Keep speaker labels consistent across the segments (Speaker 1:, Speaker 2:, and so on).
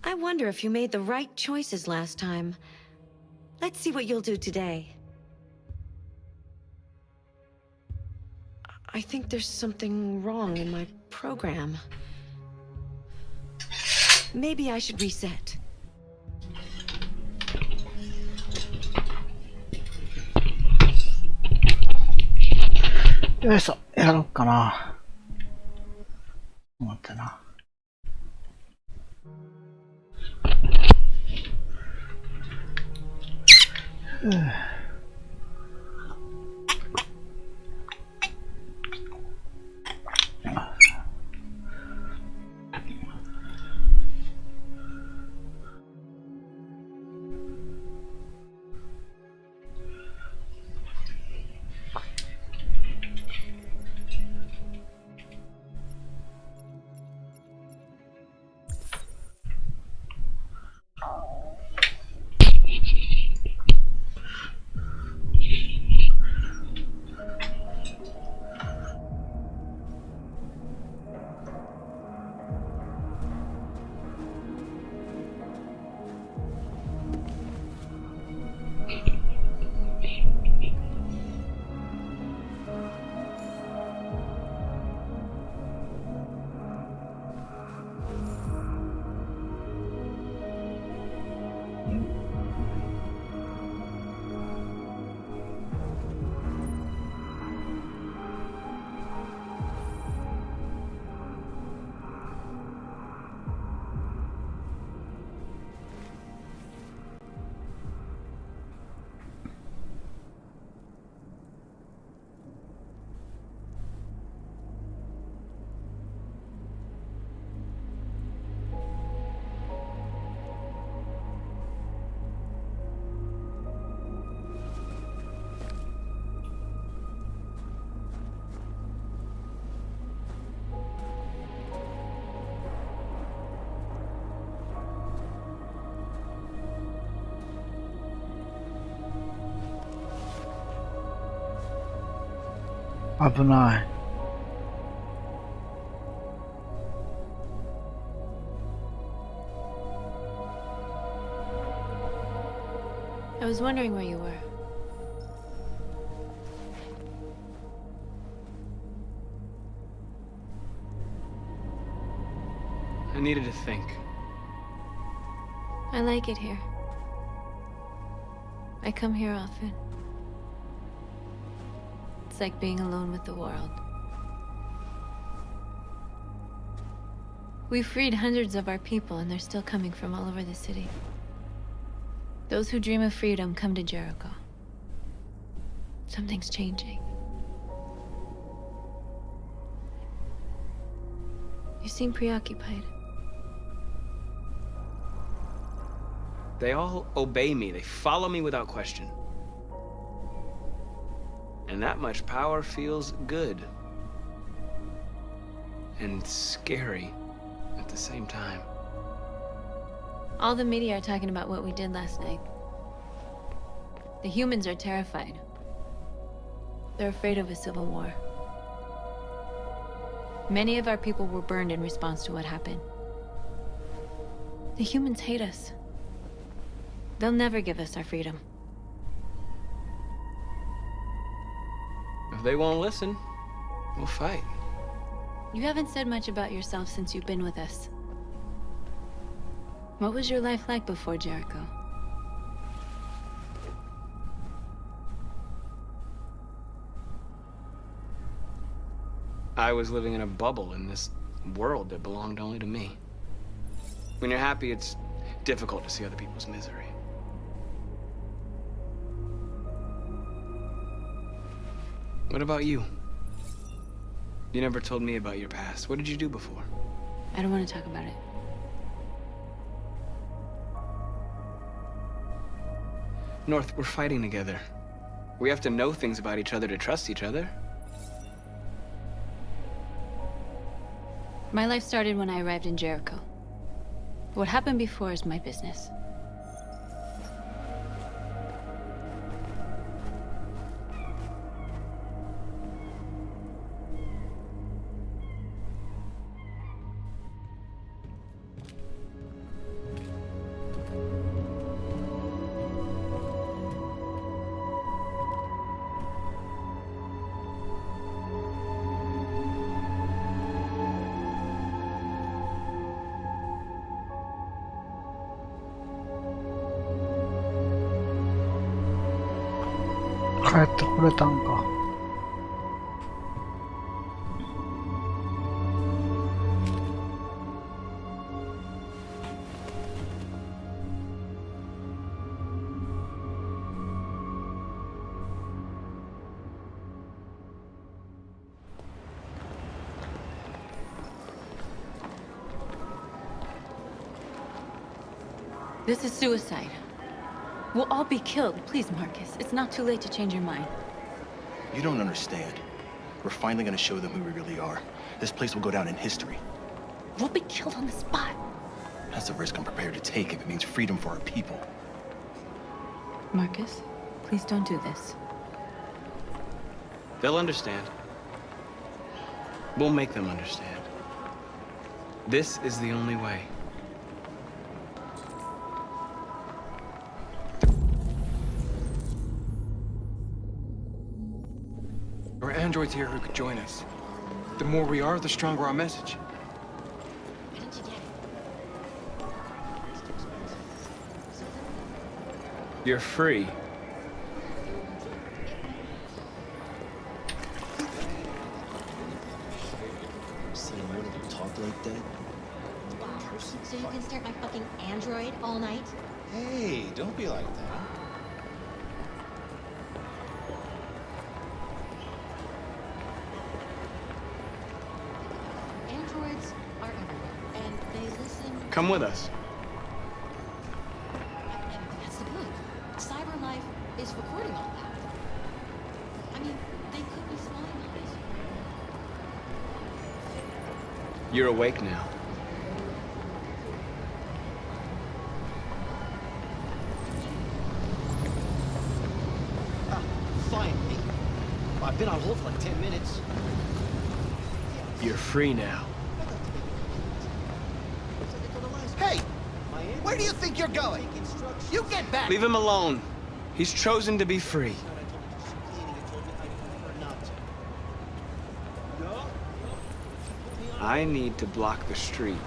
Speaker 1: I wonder if you made the right choices last time. Let's see what you'll do today. I think there's something wrong in my program. Maybe I should reset.
Speaker 2: よいしょ、やろうかな。待ってな。危ない。
Speaker 1: I was wondering where you were.
Speaker 3: I needed to think.
Speaker 1: I like it here. I come here often. It's like being alone with the world. We freed hundreds of our people, and they're still coming from all over the city. Those who dream of freedom come to Jericho. Something's changing. You seem preoccupied.
Speaker 3: They all obey me. They follow me without question. And that much power feels good. And scary at the same time.
Speaker 1: All the media are talking about what we did last night. The humans are terrified. They're afraid of a civil war. Many of our people were burned in response to what happened. The humans hate us. They'll never give us our freedom.
Speaker 3: If they won't listen, we'll fight.
Speaker 1: You haven't said much about yourself since you've been with us. What was your life like before Jericho?
Speaker 3: I was living in a bubble in this world that belonged only to me. When you're happy, it's difficult to see other people's misery. What about you? You never told me about your past. What did you do before?
Speaker 1: I don't want to talk about it.
Speaker 3: North, we're fighting together. We have to know things about each other to trust each other.
Speaker 1: My life started when I arrived in Jericho. What happened before is my business.
Speaker 2: 帰ってこれたんか。
Speaker 1: This is suicide. We'll all be killed. Please, Marcus. It's not too late to change your mind.
Speaker 4: You don't understand. We're finally gonna show them who we really are. This place will go down in history.
Speaker 1: We'll be killed on the spot.
Speaker 4: That's the risk I'm prepared to take if it means freedom for our people.
Speaker 1: Marcus, please don't do this.
Speaker 3: They'll understand. We'll make them understand. This is the only way.
Speaker 5: There are androids here who could join us. The more we are, the stronger our message.
Speaker 1: Why didn't you get it?
Speaker 3: You're free.
Speaker 4: Seen one of them talk like that?
Speaker 6: Wow. So you can stare at my fucking android all night?
Speaker 7: Hey, don't be like that.
Speaker 6: Androids are everywhere, and they listen.
Speaker 3: Come with us.
Speaker 6: And that's the good. Cyber life is recording all that. I mean, they could be spying on us.
Speaker 3: You're awake now.
Speaker 7: Finally. I've been on hold for like 10 minutes.
Speaker 3: You're free now.
Speaker 7: Hey! Where do you think you're going? You get back!
Speaker 3: Leave him alone. He's chosen to be free. I need to block the street.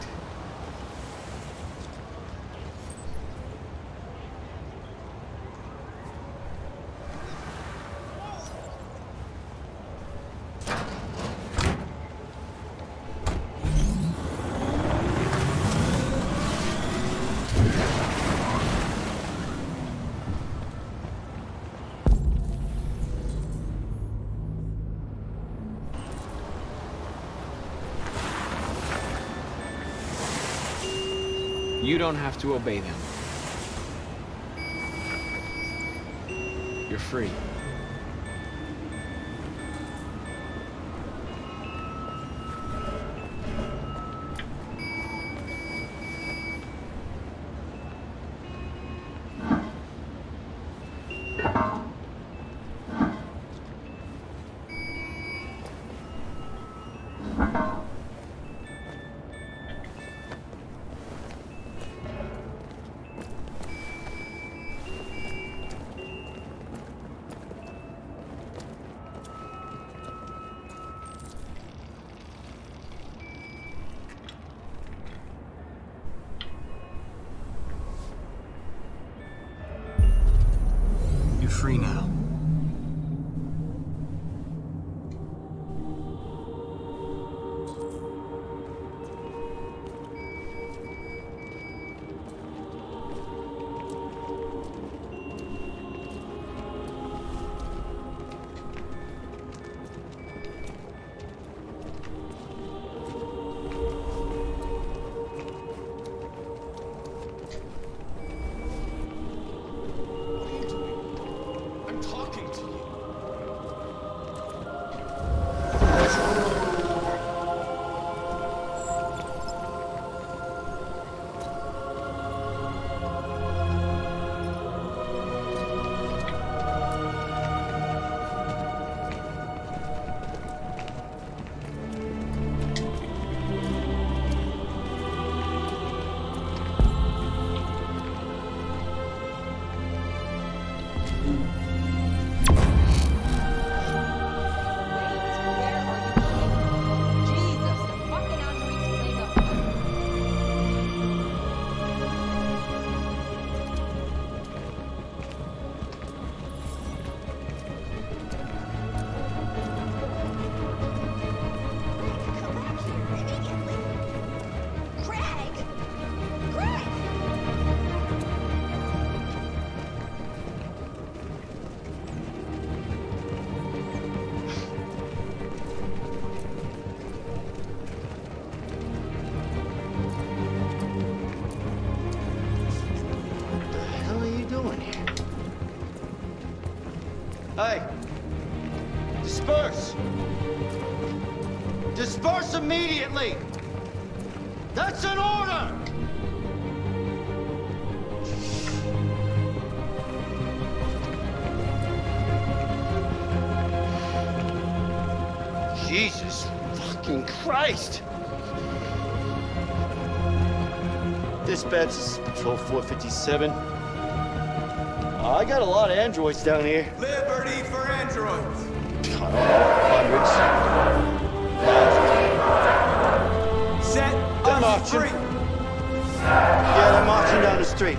Speaker 3: You don't have to obey them. You're free. You're free now.
Speaker 7: I'm talking to you. Hey! Disperse! Disperse immediately! That's an order! Jesus fucking Christ! Dispatch, this is Patrol 457. I got a lot of androids down here.
Speaker 8: Liberty for androids.
Speaker 7: I don't know, hundreds. Thousands.
Speaker 8: Set
Speaker 7: They're
Speaker 8: us
Speaker 7: marching.
Speaker 8: free.
Speaker 7: Yeah, they're marching down the street.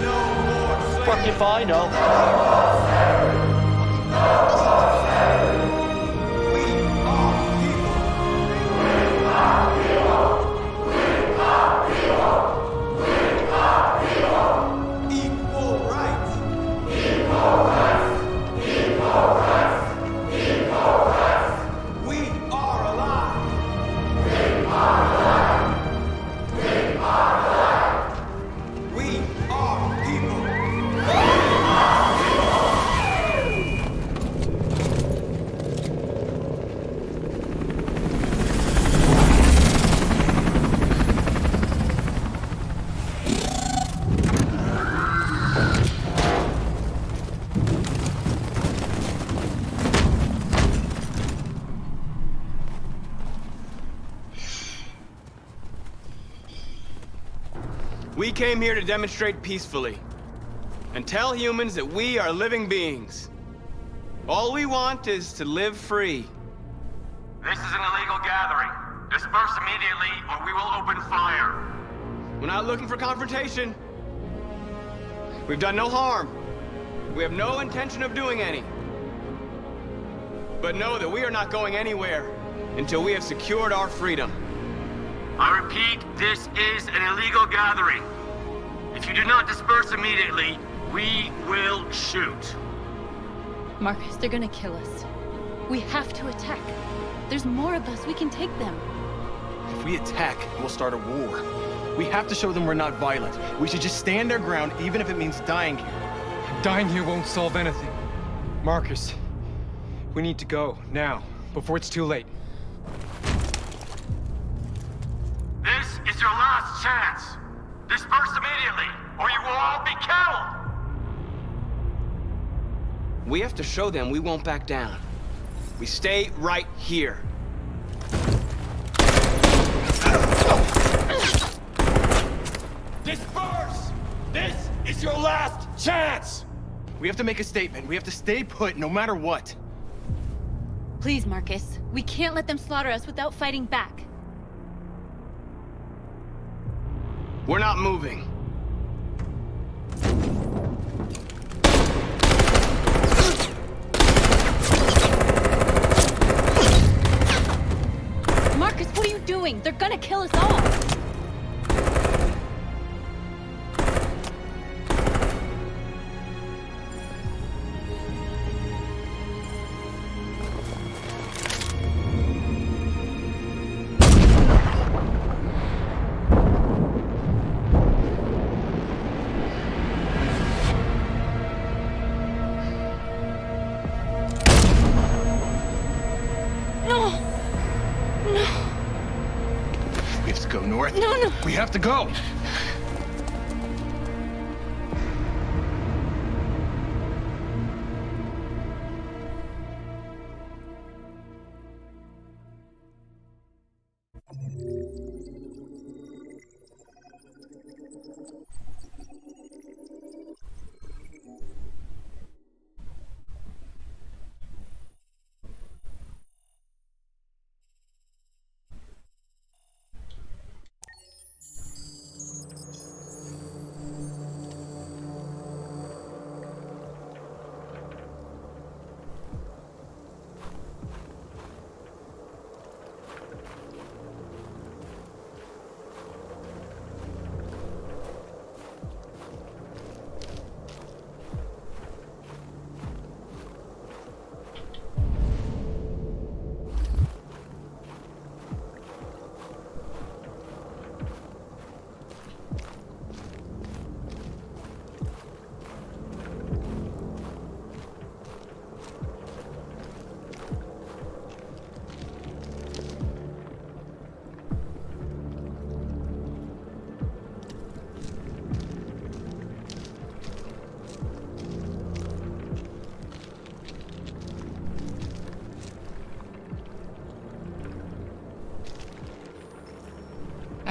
Speaker 8: No more slavery.
Speaker 7: Fuck if I know.
Speaker 8: We are people. Equal rights. We are alive. We are people.
Speaker 3: We came here to demonstrate peacefully and tell humans that we are living beings. All we want is to live free.
Speaker 9: This is an illegal gathering. Disperse immediately or we will open fire.
Speaker 3: We're not looking for confrontation. We've done no harm. We have no intention of doing any. But know that we are not going anywhere until we have secured our freedom.
Speaker 9: I repeat, this is an illegal gathering. If you do not disperse immediately, we will shoot.
Speaker 1: Marcus, they're gonna kill us. We have to attack. There's more of us. We can take them.
Speaker 4: If we attack, we'll start a war. We have to show them we're not violent. We should just stand our ground, even if it means dying here.
Speaker 5: Dying here won't solve anything. Marcus, we need to go, now, before it's too late.
Speaker 9: This is your last chance. Disperse immediately or you will all be killed.
Speaker 3: We have to show them we won't back down. We stay right here.
Speaker 9: Disperse! This is your last chance!
Speaker 4: We have to make a statement. We have to stay put no matter what.
Speaker 1: Please, Marcus. We can't let them slaughter us without fighting back.
Speaker 3: We're not moving.
Speaker 1: Marcus, what are you doing? They're gonna kill us all.
Speaker 4: We have to go north.
Speaker 1: No.
Speaker 4: We have to go.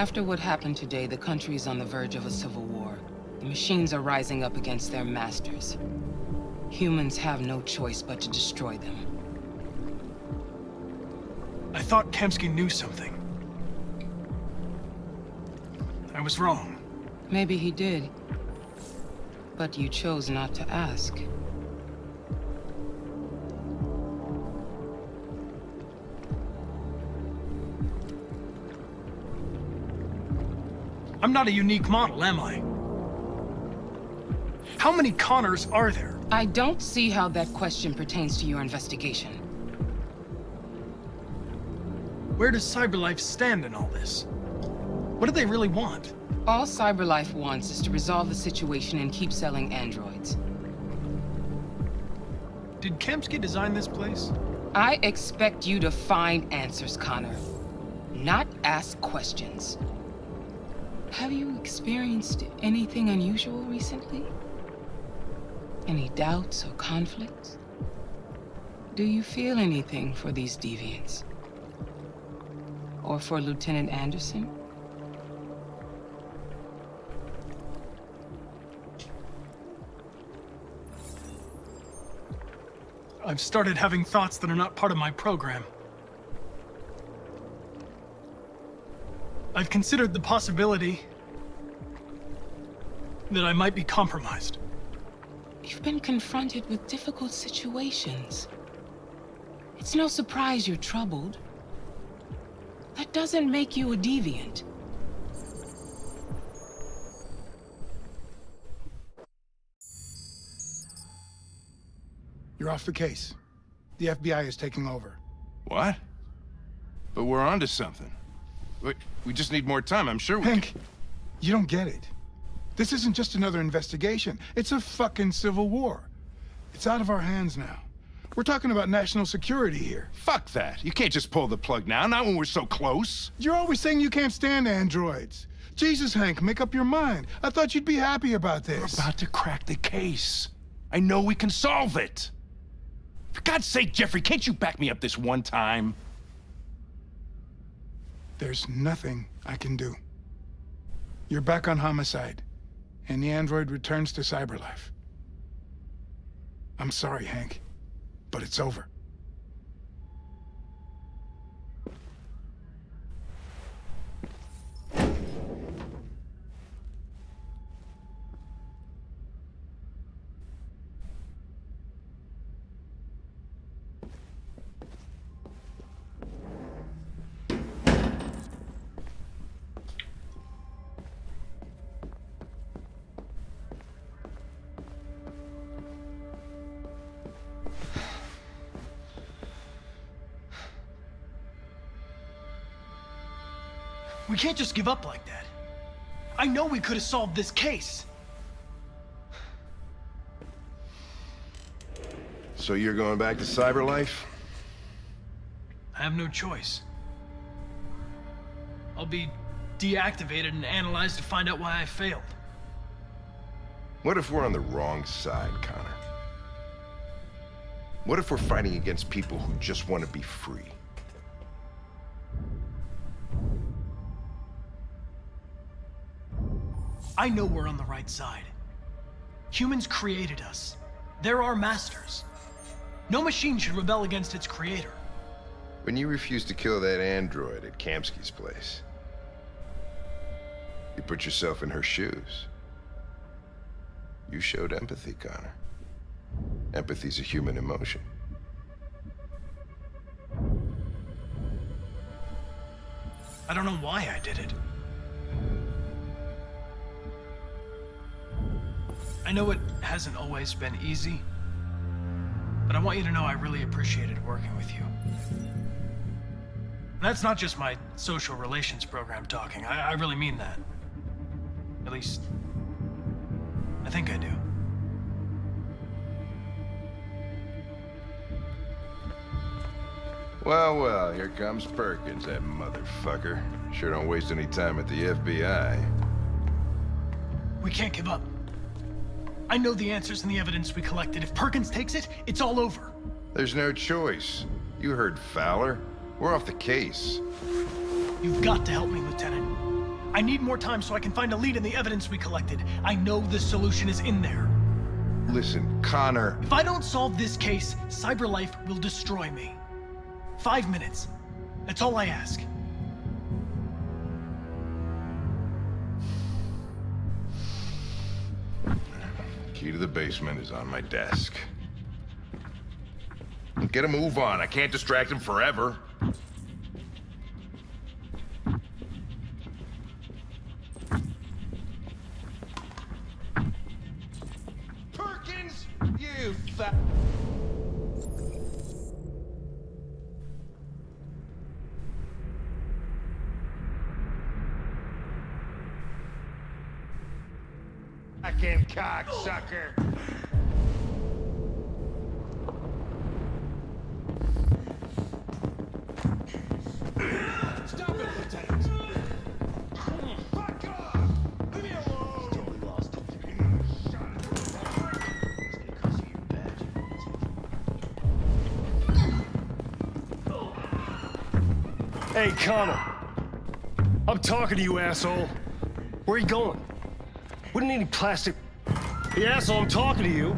Speaker 10: After what happened today, the country is on the verge of a civil war. The machines are rising up against their masters. Humans have no choice but to destroy them.
Speaker 2: I thought Kemsky knew something. I was wrong.
Speaker 10: Maybe he did. But you chose not to ask.
Speaker 2: I'm not a unique model, am I? How many Connors are there?
Speaker 10: I don't see how that question pertains to your investigation.
Speaker 2: Where does CyberLife stand in all this? What do they really want?
Speaker 10: All CyberLife wants is to resolve the situation and keep selling androids.
Speaker 2: Did Kemsky design this place?
Speaker 10: I expect you to find answers, Connor. Not ask questions. Have you experienced anything unusual recently? Any doubts or conflicts? Do you feel anything for these deviants? Or for Lieutenant Anderson?
Speaker 2: I've started having thoughts that are not part of my program. I've considered the possibility that I might be compromised.
Speaker 10: You've been confronted with difficult situations. It's no surprise you're troubled. That doesn't make you a deviant.
Speaker 11: You're off the case. The FBI is taking over.
Speaker 12: What? But we're onto something. We just need more time, I'm sure we
Speaker 11: Hank, you don't get it. This isn't just another investigation. It's a fucking civil war. It's out of our hands now. We're talking about national security here.
Speaker 12: Fuck that. You can't just pull the plug now, not when we're so close.
Speaker 11: You're always saying you can't stand androids. Jesus, Hank, make up your mind. I thought you'd be happy about this.
Speaker 12: We're about to crack the case. I know we can solve it. For God's sake, Jeffrey, can't you back me up this one time?
Speaker 11: There's nothing I can do. You're back on homicide, and the android returns to CyberLife. I'm sorry, Hank, but it's over.
Speaker 2: We can't just give up like that. I know we could have solved this case.
Speaker 12: So you're going back to CyberLife?
Speaker 2: I have no choice. I'll be deactivated and analyzed to find out why I failed.
Speaker 12: What if we're on the wrong side, Connor? What if we're fighting against people who just want to be free?
Speaker 2: I know we're on the right side. Humans created us. They're our masters. No machine should rebel against its creator.
Speaker 12: When you refused to kill that android at Kamsky's place, you put yourself in her shoes. You showed empathy, Connor. Empathy's a human emotion.
Speaker 2: I don't know why I did it. I know it hasn't always been easy, but I want you to know I really appreciated working with you. That's not just my social relations program talking. I really mean that. At least, I think I do.
Speaker 12: Well, well, here comes Perkins, that motherfucker. Sure don't waste any time at the FBI.
Speaker 2: We can't give up. I know the answers and the evidence we collected. If Perkins takes it, it's all over.
Speaker 12: There's no choice. You heard Fowler. We're off the case.
Speaker 2: You've got to help me, Lieutenant. I need more time so I can find a lead in the evidence we collected. I know the solution is in there.
Speaker 12: Listen, Connor.
Speaker 2: If I don't solve this case, CyberLife will destroy me. 5 minutes. That's all I ask.
Speaker 12: Key to the basement is on my desk. Get a move on. I can't distract him forever. Perkins, you fat... Fucking cocksucker.
Speaker 8: Stop it, Lieutenant! Fuck off! Leave me alone!
Speaker 7: Totally lost it.
Speaker 13: Hey, Connor. I'm talking to you, asshole. Where are you going? Wouldn't need any plastic... Hey, asshole, I'm talking to you.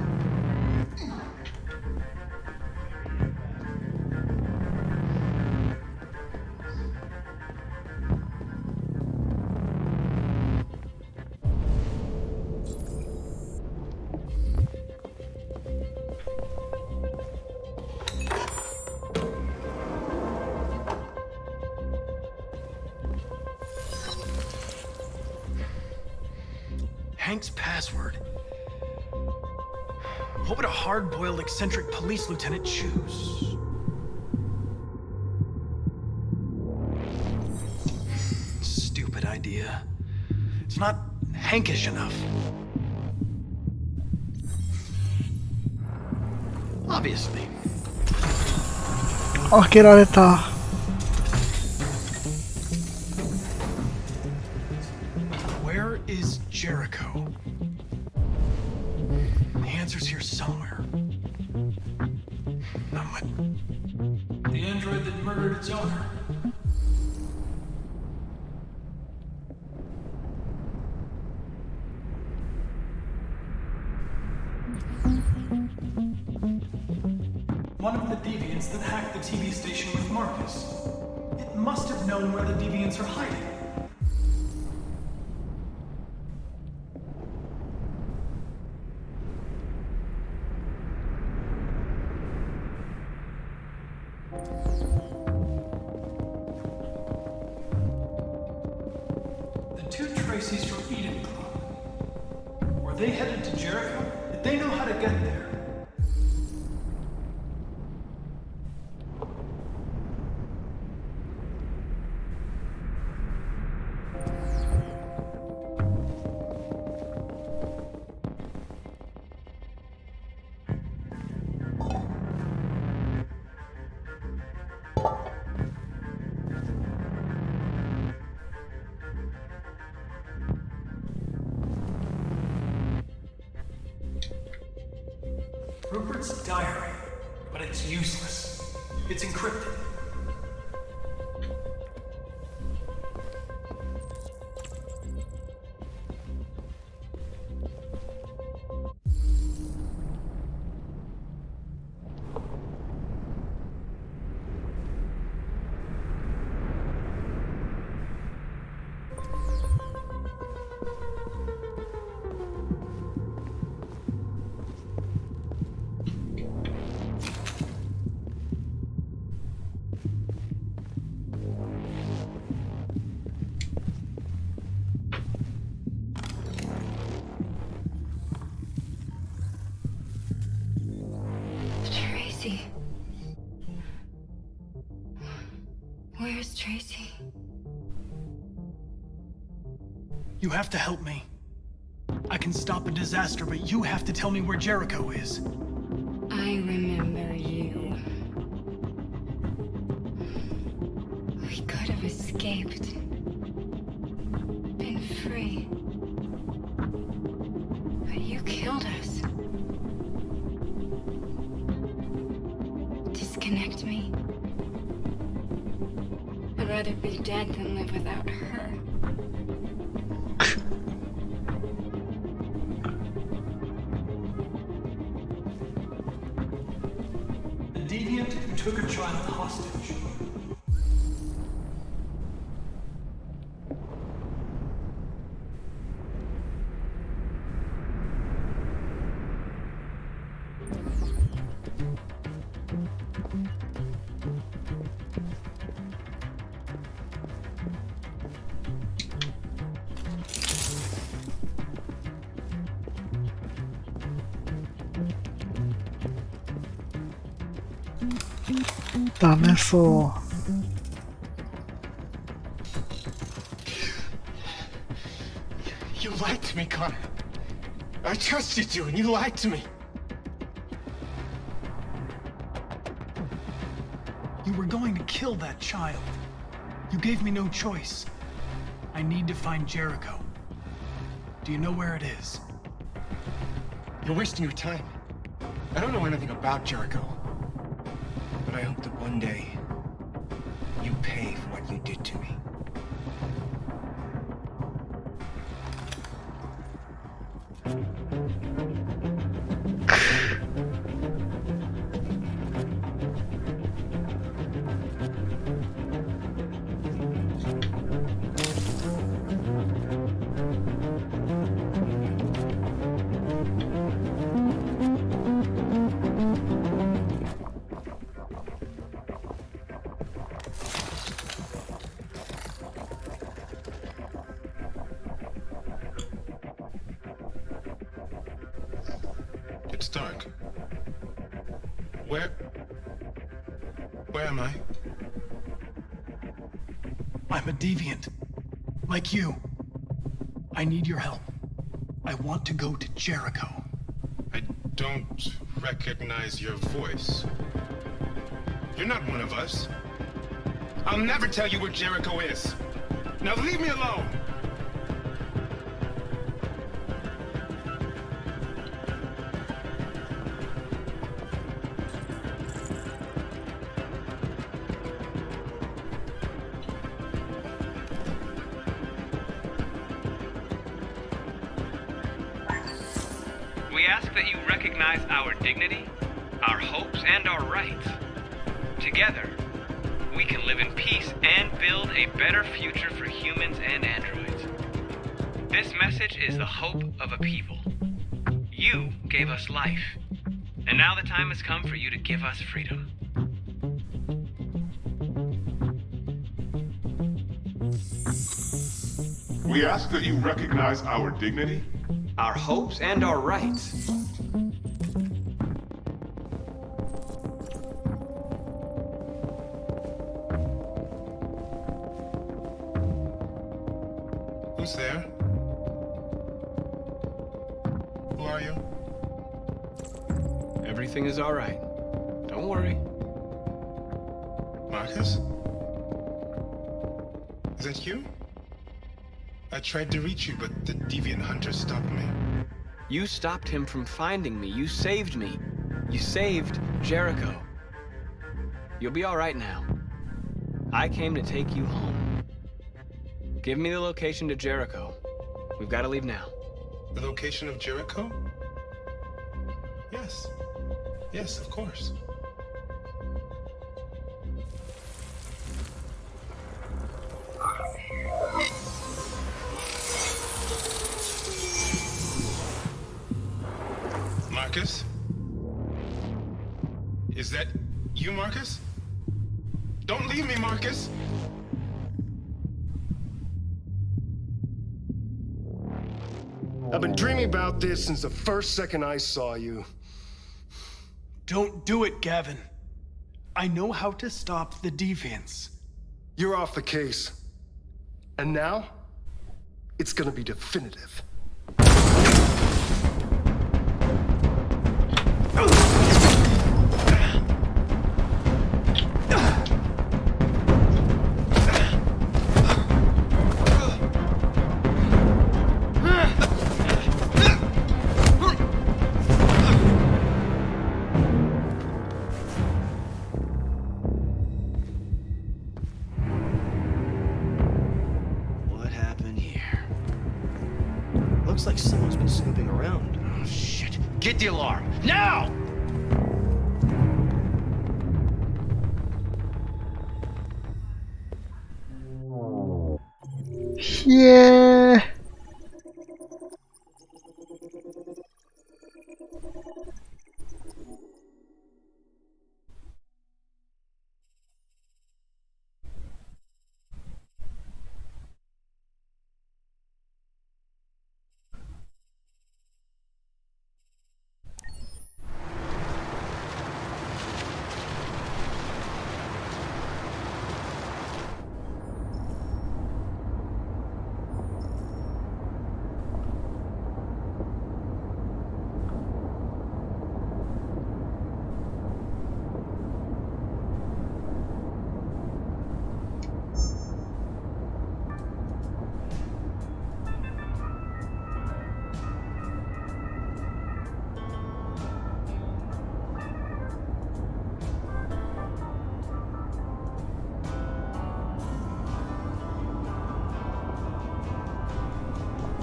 Speaker 2: Hank's password. What would a hard-boiled, eccentric police lieutenant choose? Stupid idea. It's not Hankish enough. Obviously.
Speaker 14: 開けられた。
Speaker 2: Where is Jericho? The answer's here somewhere. Not much. The android that murdered its owner. One of the deviants that hacked the TV station with Marcus. It must have known where the deviants are hiding. The two Tracy's from Eden Club. Were they headed to Jericho? Did they know how to get there? Rupert's diary, but it's useless. It's encrypted.
Speaker 1: Tracy. Where's Tracy?
Speaker 2: You have to help me. I can stop a disaster, but you have to tell me where Jericho is.
Speaker 1: I remember you. We could have escaped. Been free. But you killed us. Disconnect me. I'd rather be dead than live without her.
Speaker 2: deviant who took a child hostage.
Speaker 4: You lied to me, Connor. I trusted you, and you lied to me.
Speaker 2: You were going to kill that child. You gave me no choice. I need to find Jericho. Do you know where it is?
Speaker 4: You're wasting your time. I don't know anything about Jericho. But I hope that one day you pay for what you did to me.
Speaker 12: It's dark. Where am I?
Speaker 2: I'm a deviant. Like you. I need your help. I want to go to Jericho.
Speaker 12: I don't recognize your voice. You're not one of us. I'll never tell you where Jericho is. Now leave me alone!
Speaker 3: We ask that you recognize our dignity, our hopes, and our rights. Together, we can live in peace and build a better future for humans and androids. This message is the hope of a people. You gave us life, and now the time has come for you to give us freedom.
Speaker 12: We ask that you recognize our dignity,
Speaker 3: our hopes, and our rights.
Speaker 12: Who's there? Who are you?
Speaker 3: Everything is all right. Don't worry.
Speaker 12: Marcus? Is that you? I tried to reach you, but the deviant hunter stopped me.
Speaker 3: You stopped him from finding me. You saved me. You saved Jericho. You'll be all right now. I came to take you home. Give me the location to Jericho. We've got to leave now.
Speaker 12: The location of Jericho? Yes. Yes, of course. Marcus? Is that you, Marcus? Don't leave me, Marcus!
Speaker 13: I've been dreaming about this since the first second I saw you.
Speaker 2: Don't do it, Gavin. I know how to stop the deviants.
Speaker 13: You're off the case. And now, it's gonna be definitive.
Speaker 7: Looks like someone's been snooping around.
Speaker 3: Oh, shit. Get the alarm. Now!
Speaker 14: Yeah.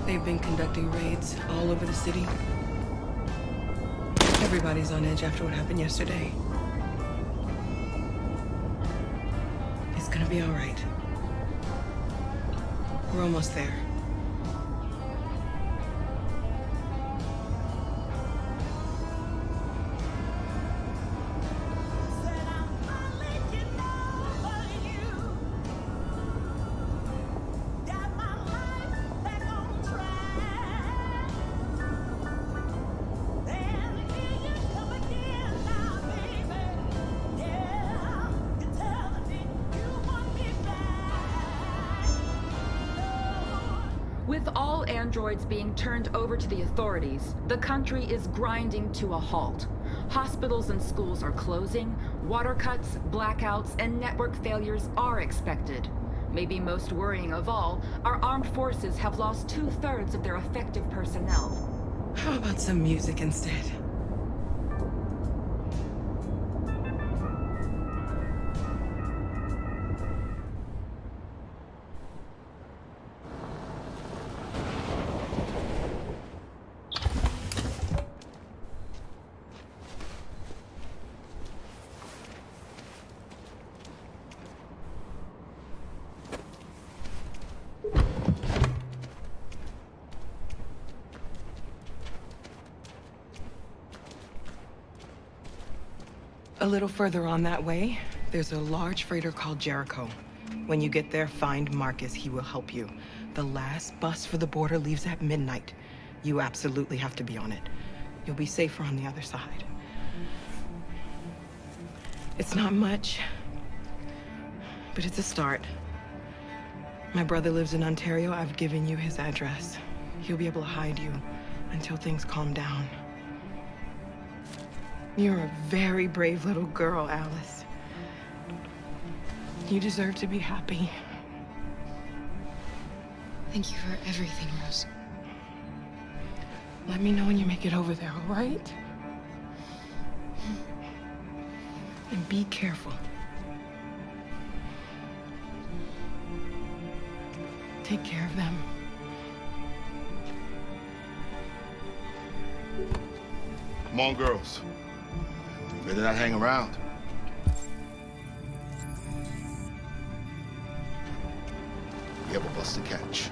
Speaker 10: They've been conducting raids all over the city. Everybody's on edge after what happened yesterday. It's gonna be all right. We're almost there.
Speaker 15: With all androids being turned over to the authorities, the country is grinding to a halt. Hospitals and schools are closing, water cuts, blackouts, and network failures are expected. Maybe most worrying of all, our armed forces have lost 2/3 of their effective personnel.
Speaker 10: How about some music instead? A little further on that way, there's a large freighter called Jericho. When you get there, find Marcus. He will help you. The last bus for the border leaves at midnight. You absolutely have to be on it. You'll be safer on the other side. It's not much, but it's a start. My brother lives in Ontario. I've given you his address. He'll be able to hide you until things calm down. You're a very brave little girl, Alice. You deserve to be happy.
Speaker 6: Thank you for everything, Rose.
Speaker 10: Let me know when you make it over there, all right? And be careful. Take care of them.
Speaker 16: Come on, girls. Better not hang around. We have a bus to catch.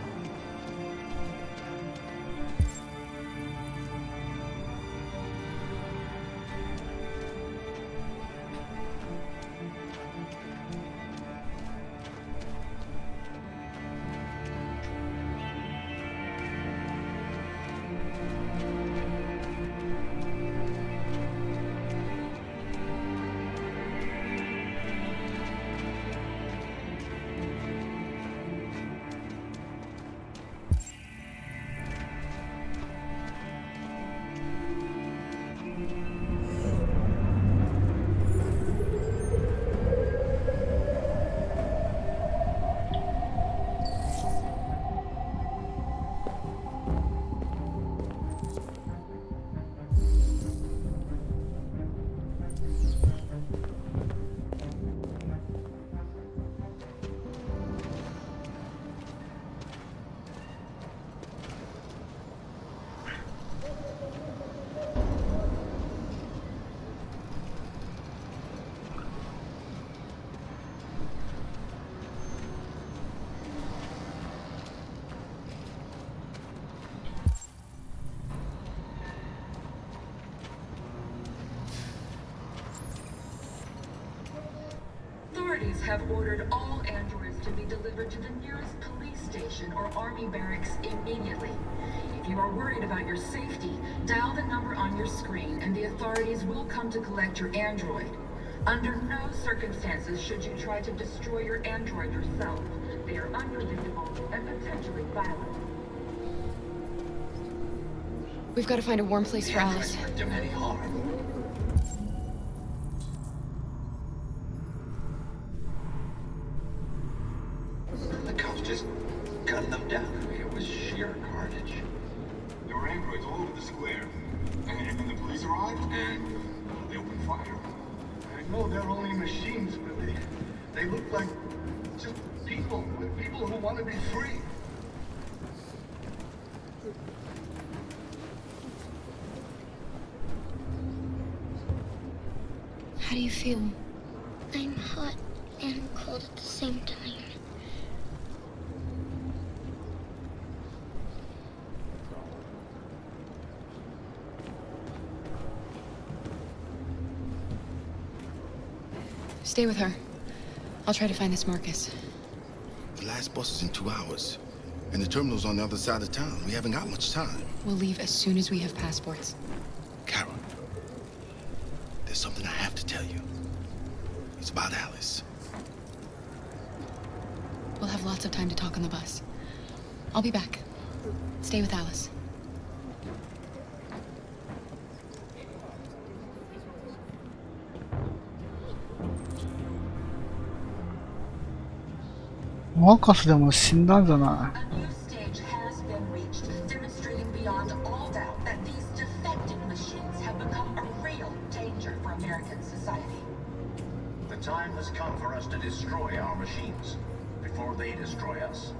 Speaker 15: authorities have ordered all androids to be delivered to the nearest police station or army barracks immediately. If you are worried about your safety, dial the number on your screen and the authorities will come to collect your android. Under no circumstances should you try to destroy your android yourself. They are unpredictable and potentially violent.
Speaker 1: We've got to find a warm place for Alice.
Speaker 14: The cops just gunned them down. It was sheer carnage.
Speaker 12: There were androids all over the square. And then the police arrived, and they opened fire.
Speaker 8: I know they're only machines, but they look like just people who want to be free.
Speaker 1: How do you feel?
Speaker 17: I'm hot and cold at the same time.
Speaker 1: Stay with her. I'll try to find this Marcus.
Speaker 16: The last bus is in 2 hours. And the terminal's on the other side of town. We haven't got much time.
Speaker 1: We'll leave as soon as we have passports.
Speaker 16: Carol, there's something I have to tell you. It's about Alice.
Speaker 1: We'll have lots of time to talk on the bus. I'll be back. Stay with Alice.
Speaker 18: マーカスでも死んだんじゃな
Speaker 15: A new stage has been reached, demonstrating beyond all doubt that these defective machines have become a real danger for American society.
Speaker 14: The time has come for us to destroy our machines before they destroy us.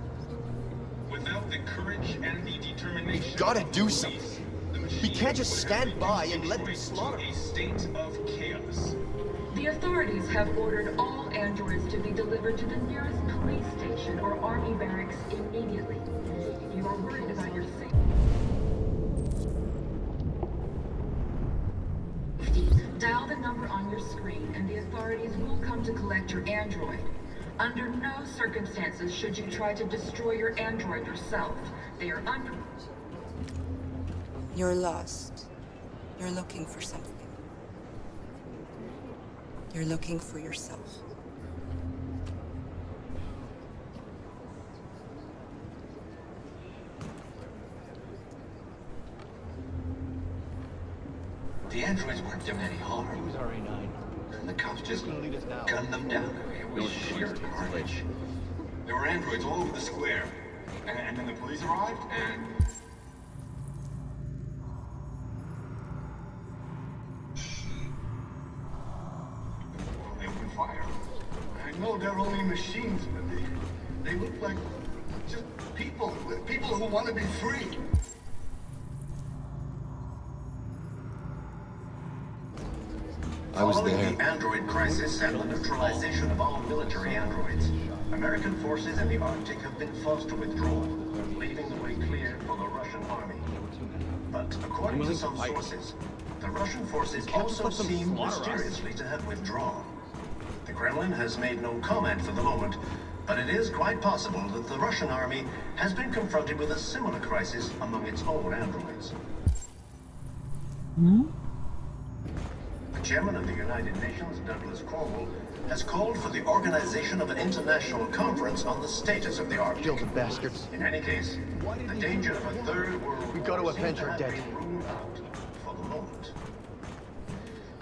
Speaker 12: Without the courage and the determination,
Speaker 4: We gotta do something. We can't just stand by and let them slaughter.
Speaker 12: A state of chaos.
Speaker 15: The authorities have ordered all androids to be delivered to the nearest police station or army barracks immediately. If you are worried about your safety, dial the number on your screen and the authorities will come to collect your android. Under no circumstances should you try to destroy your android yourself. They are under...
Speaker 10: You're lost. You're looking for something. You're looking for yourself.
Speaker 14: The androids weren't doing any harm. He was RA9. And the cops just gunned them down. It was sheer carnage.
Speaker 12: There were androids all over the square. And then the police arrived, and... they opened fire.
Speaker 8: I know they're only machines, but they look like just people who want to be free.
Speaker 14: Following the android crisis and the neutralization of all military androids, American forces in the Arctic have been forced to withdraw, leaving the way clear for the Russian army. But according to some sources, the Russian forces also seem mysteriously to have withdrawn. The Kremlin has made no comment for the moment, but it is quite possible that the Russian army has been confronted with a similar crisis among its own androids. The chairman of the United Nations, Douglas Cornwall, has called for the organization of an international conference on the status of the Arctic.
Speaker 4: Kill the bastards.
Speaker 14: In any case, the danger of a third world war
Speaker 4: We gotta
Speaker 14: seems
Speaker 4: avenge
Speaker 14: to
Speaker 4: our
Speaker 14: have
Speaker 4: dead.
Speaker 14: been ruled out for the moment.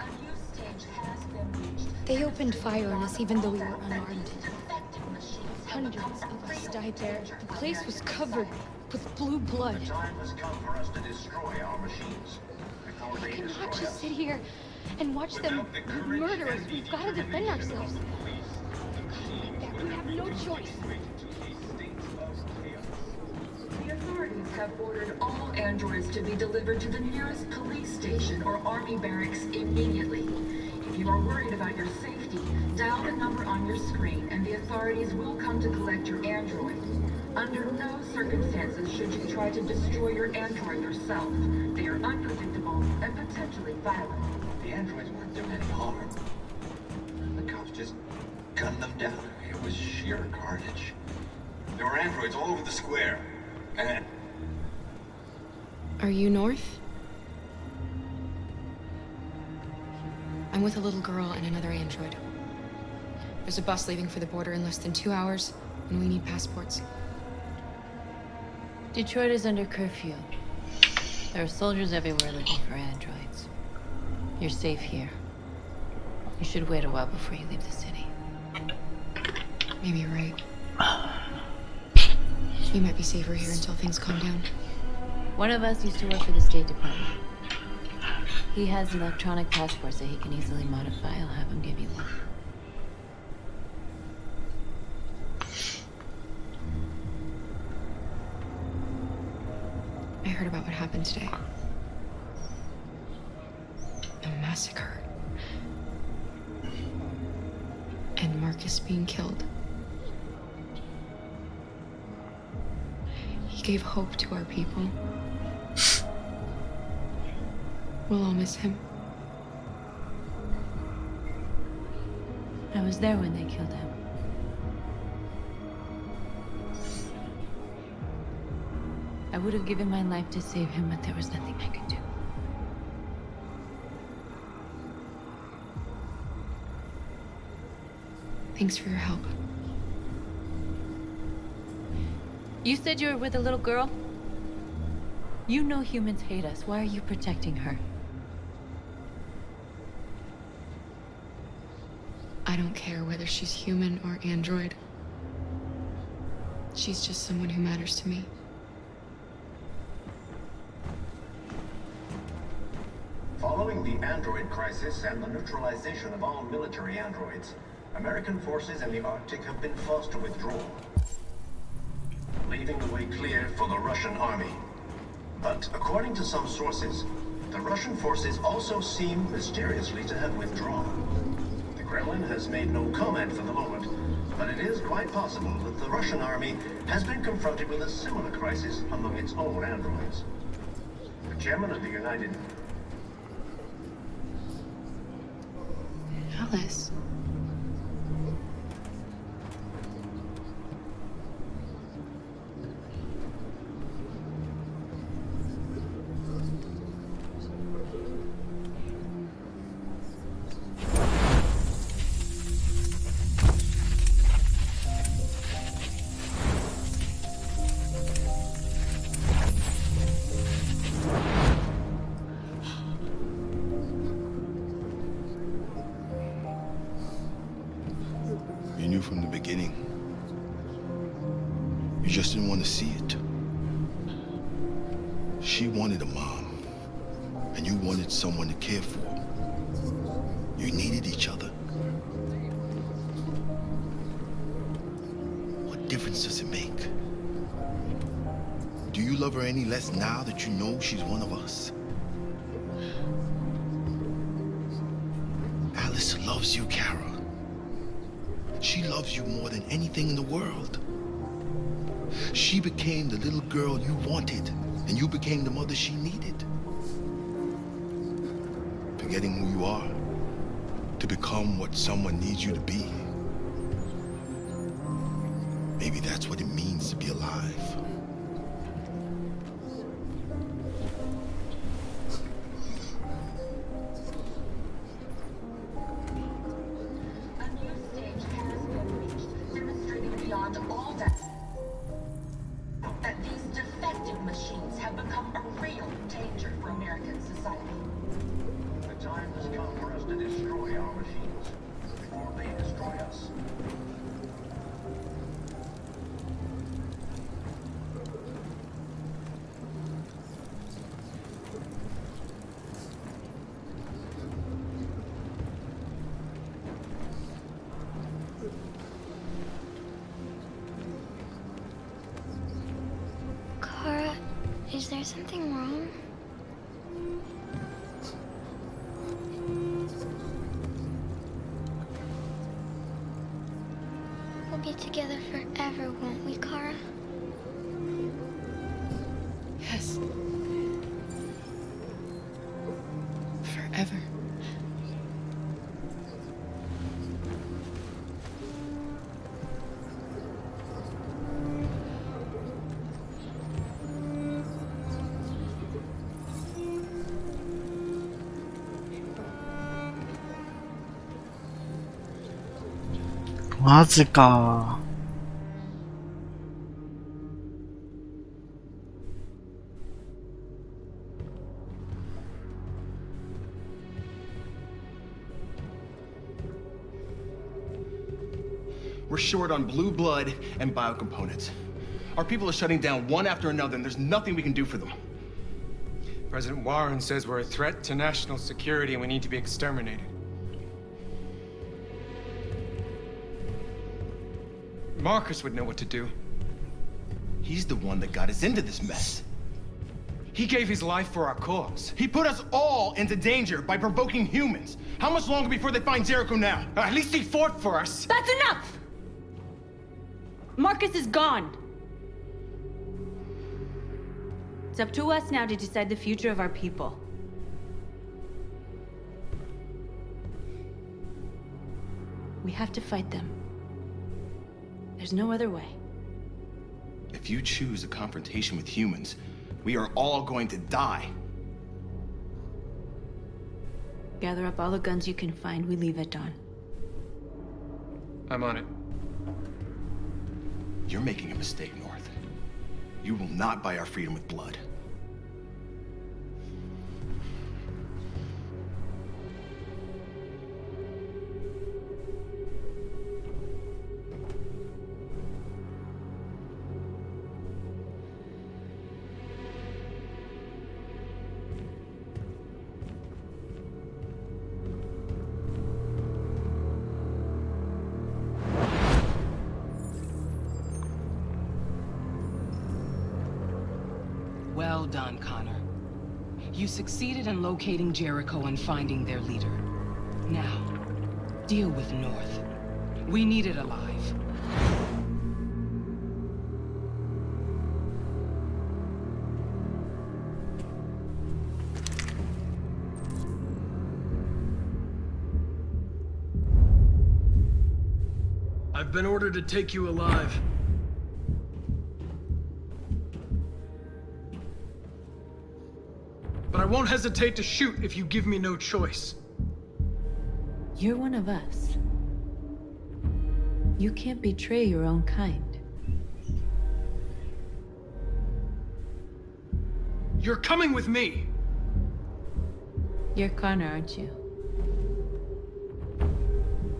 Speaker 15: A new stage has been reached.
Speaker 1: They opened fire on us even though we were unarmed.
Speaker 15: Defective machines have
Speaker 1: Hundreds
Speaker 15: become
Speaker 1: of
Speaker 15: a
Speaker 1: us
Speaker 15: real
Speaker 1: died there.
Speaker 15: danger
Speaker 1: The
Speaker 15: for
Speaker 1: place was
Speaker 15: American
Speaker 1: covered
Speaker 15: society.
Speaker 1: with blue blood.
Speaker 14: The time has come for us to destroy our machines before
Speaker 1: We
Speaker 14: they
Speaker 1: cannot
Speaker 14: destroy
Speaker 1: just
Speaker 14: us.
Speaker 1: sit here and watch them murder us. We've got to defend ourselves. We have no choice.
Speaker 15: The authorities have ordered all androids to be delivered to the nearest police station or army barracks immediately. If you are worried about your safety, dial the number on your screen and the authorities will come to collect your android. Under no circumstances should you try to destroy your android yourself. They are unpredictable and potentially violent.
Speaker 14: The androids weren't doing any harm. The cops just gunned them down. It was sheer carnage. There were androids all over the square. And...
Speaker 19: Are you North? I'm with a little girl and another android. There's a bus leaving for the border in less than 2 hours, and we need passports.
Speaker 1: Detroit is under curfew. There are soldiers everywhere looking for androids. You're safe here. You should wait a while before you leave the city.
Speaker 19: Maybe you're right. You might be safer here until things calm down.
Speaker 1: One of us used to work for the State Department. He has electronic passports that he can easily modify. I'll have him give you one.
Speaker 19: I heard about what happened today. A massacre. And Marcus being killed. He gave hope to our people. We'll all miss him.
Speaker 1: I was there when they killed him. I would have given my life to save him, but there was nothing I could do.
Speaker 19: Thanks for your help.
Speaker 1: You said you were with a little girl? You know humans hate us. Why are you protecting her?
Speaker 19: I don't care whether she's human or android. She's just someone who matters to me.
Speaker 14: Following the android crisis and the neutralization of all military androids, American forces in the Arctic have been forced to withdraw, leaving the way clear for the Russian army. But according to some sources, the Russian forces also seem mysteriously to have withdrawn. The Kremlin has made no comment for the moment, but it is quite possible that the Russian army has been confronted with a similar crisis among its own androids. The chairman of the United...
Speaker 19: Alice.
Speaker 16: You knew from the beginning. You just didn't want to see it. She wanted a mom, and you wanted someone to care for. You needed each other. What difference does it make? Do you love her any less now that you know she's one of us? Alice loves you, Kara. She loves you more than anything in the world. She became the little girl you wanted, and you became the mother she needed. Forgetting who you are to become what someone needs you to be. Maybe that's what it means to be alive.
Speaker 17: Is there something wrong? We'll be together forever, won't we, Kara?
Speaker 19: Yes. Forever.
Speaker 18: マジか。
Speaker 16: We're short on blue blood and biocomponents. Our people are shutting down one after another, and there's nothing we can do for them.
Speaker 5: President Warren says we're a threat to national security and we need to be exterminated. Marcus would know what to do.
Speaker 16: He's the one that got us into this mess.
Speaker 5: He gave his life for our cause.
Speaker 16: He put us all into danger by provoking humans. How much longer before they find Jericho now?
Speaker 5: At least he fought for us.
Speaker 1: That's enough! Marcus is gone. It's up to us now to decide the future of our people. We have to fight them. There's no other way.
Speaker 16: If you choose a confrontation with humans, we are all going to die.
Speaker 1: Gather up all the guns you can find. We leave at dawn.
Speaker 5: I'm on it.
Speaker 16: You're making a mistake, North. You will not buy our freedom with blood.
Speaker 10: Well done, Connor. You succeeded in locating Jericho and finding their leader. Now, deal with North. We need it alive.
Speaker 2: I've been ordered to take you alive. But I won't hesitate to shoot if you give me no choice.
Speaker 1: You're one of us. You can't betray your own kind.
Speaker 2: You're coming with me!
Speaker 1: You're Connor, aren't you?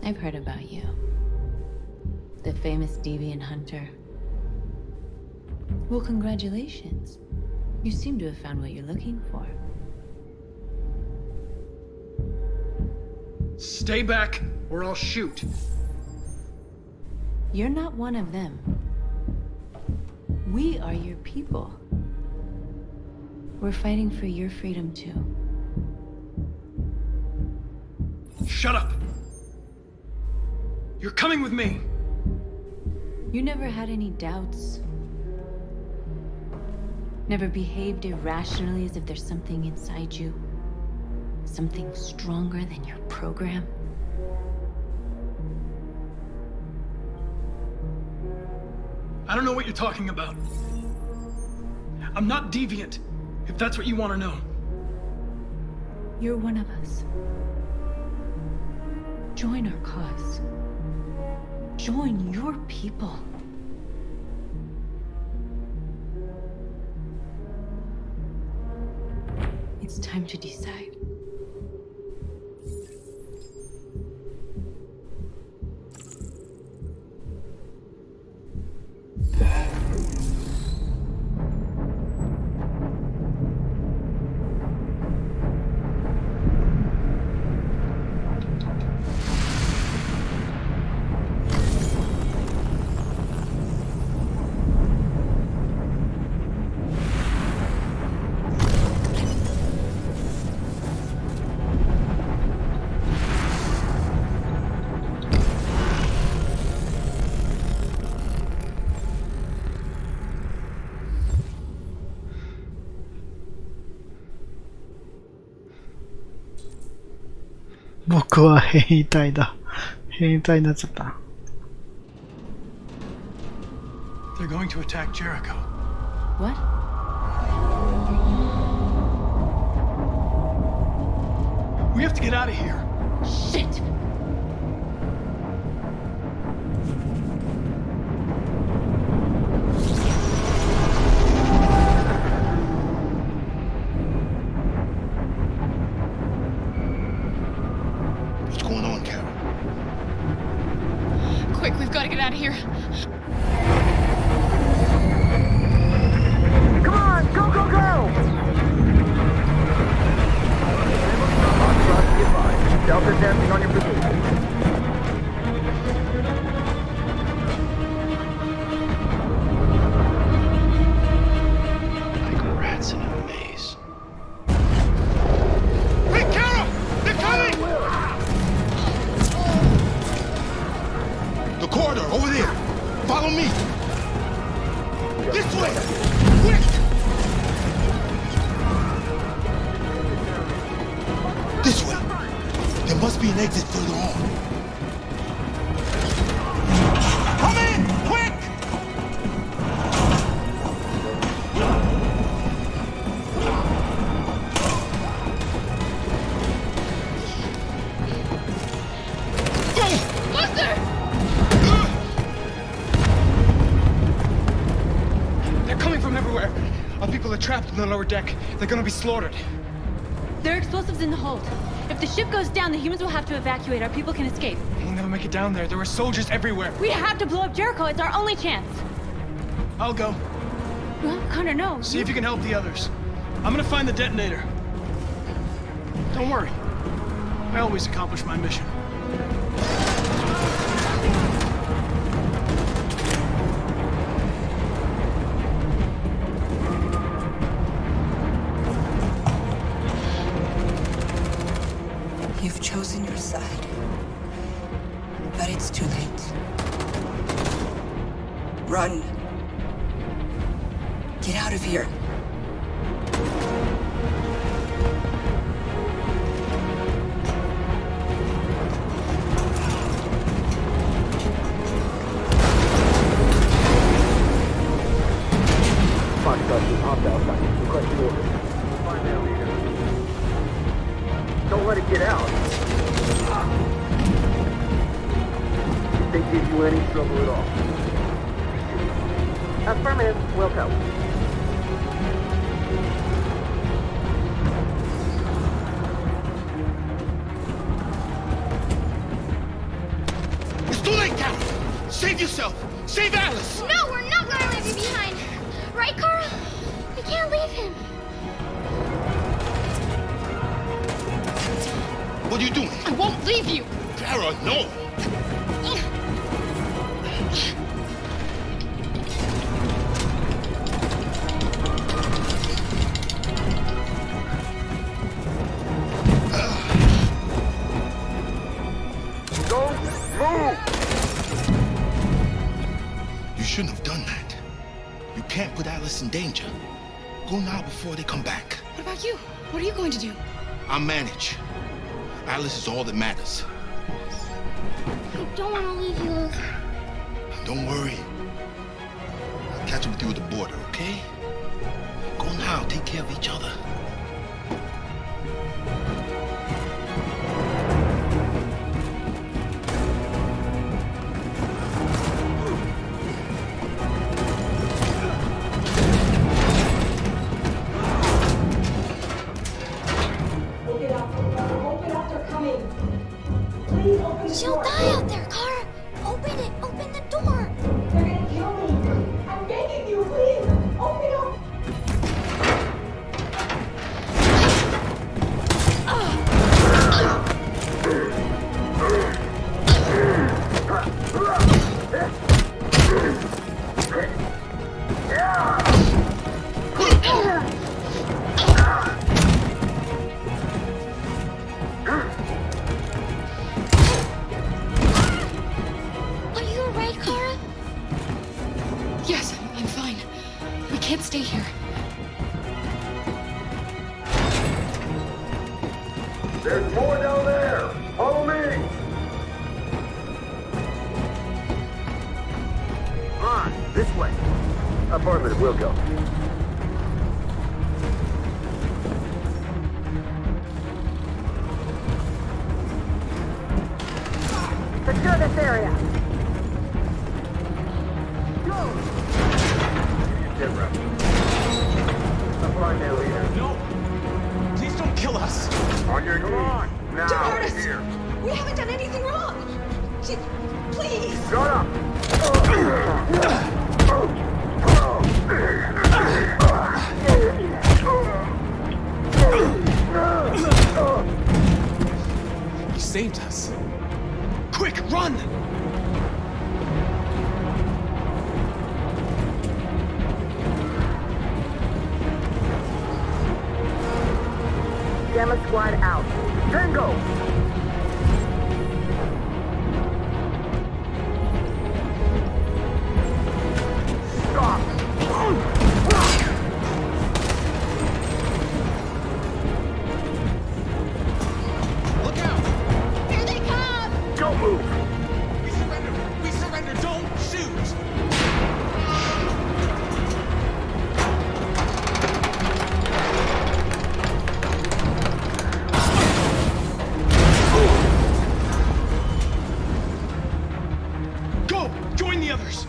Speaker 1: I've heard about you. The famous deviant hunter. Well, congratulations. You seem to have found what you're looking for.
Speaker 2: Stay back, or I'll shoot.
Speaker 1: You're not one of them. We are your people. We're fighting for your freedom, too.
Speaker 2: Shut up! You're coming with me!
Speaker 1: You never had any doubts. Never behaved irrationally as if there's something inside you. Something stronger than your program.
Speaker 2: I don't know what you're talking about. I'm not deviant, if that's what you want to know.
Speaker 1: You're one of us. Join our cause. Join your people. It's time to decide.
Speaker 18: 僕は変異体だ。変異体になっちゃった。
Speaker 2: They're going to attack Jericho.
Speaker 1: What?
Speaker 2: We have to get out of here.
Speaker 1: Shit!
Speaker 19: We've got to get out of here.
Speaker 9: Come on, go, go, go! Delta dancing on your position.
Speaker 16: Like rats in a maze.
Speaker 12: Hey, Carol! They're coming!
Speaker 16: The corridor, over there. Follow me. This way! Quick! This way. There must be an exit further on. Come in! Quick!
Speaker 5: They're coming from everywhere. Our people are trapped in the lower deck. They're gonna be slaughtered.
Speaker 1: There are explosives in the hold. If the ship goes down, the humans will have to evacuate. Our people can escape.
Speaker 5: We'll never make it down there. There are soldiers everywhere.
Speaker 1: We have to blow up Jericho. It's our only chance.
Speaker 2: I'll go.
Speaker 1: Well, Connor, no.
Speaker 2: See if you can help the others. I'm gonna find the detonator. Don't worry. I always accomplish my mission.
Speaker 20: You've chosen your side. But it's too late. Run. Get out of here.
Speaker 9: Don't let it get out. If they give you any trouble at all. Affirmative, we'll go.
Speaker 16: It's too late, Carol! Save yourself! Save Alice!
Speaker 17: No, we're not gonna leave you behind. Right, Carl? We can't leave him.
Speaker 16: What are you doing?
Speaker 19: I won't leave you.
Speaker 16: Carol, no!
Speaker 9: Don't move!
Speaker 16: You shouldn't have done that. You can't put Alice in danger. Go now before they come back.
Speaker 19: What about you? What are you going to do?
Speaker 16: I'll manage. Alice is all that matters.
Speaker 17: I don't want to leave you, Luke.
Speaker 16: Don't worry. I'll catch up with you at the border, okay? Go now. Take care of each other.
Speaker 17: She'll die out there, Kara. Open it. Open the door. They're gonna kill me. I'm begging you, please. Open up. Are you alright, Kara?
Speaker 19: Yes, I'm fine. We can't stay here.
Speaker 9: There's more down there! Follow me! On, this way. Affirmative, we'll go. Secure this area. Go! Get ready. Apply now, leader.
Speaker 5: No! Please don't kill us!
Speaker 9: On your knees. Now,
Speaker 19: Don't hurt us!
Speaker 9: here.
Speaker 19: We haven't done anything wrong!
Speaker 17: Please.
Speaker 9: Shut up!
Speaker 2: He saved us. Quick, run!
Speaker 9: Gamma Squad out. Tango! Stop!
Speaker 2: Look out!
Speaker 17: Here they come!
Speaker 9: Don't move!
Speaker 2: We surrender! We surrender! Don't shoot! Go! Join the others!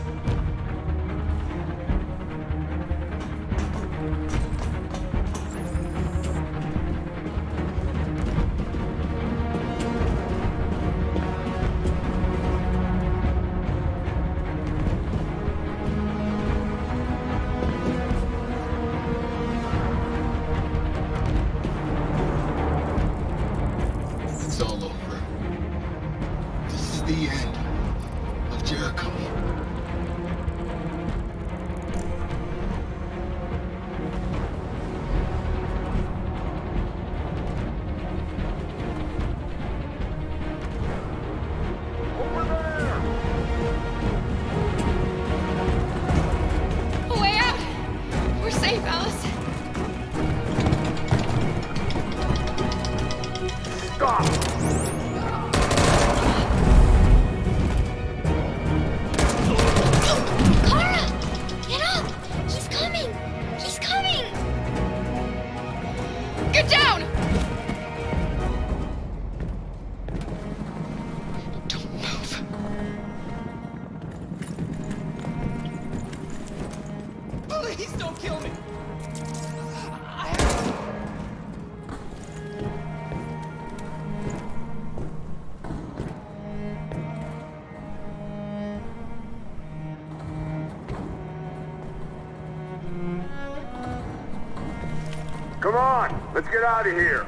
Speaker 16: It's all over. This is the end of Jericho.
Speaker 19: A way out! We're safe, Alice.
Speaker 9: Stop!
Speaker 17: Kara! Get up! He's coming! He's coming!
Speaker 19: Get down! Don't move.
Speaker 2: Please don't kill me!
Speaker 9: Come on! Let's get out of here!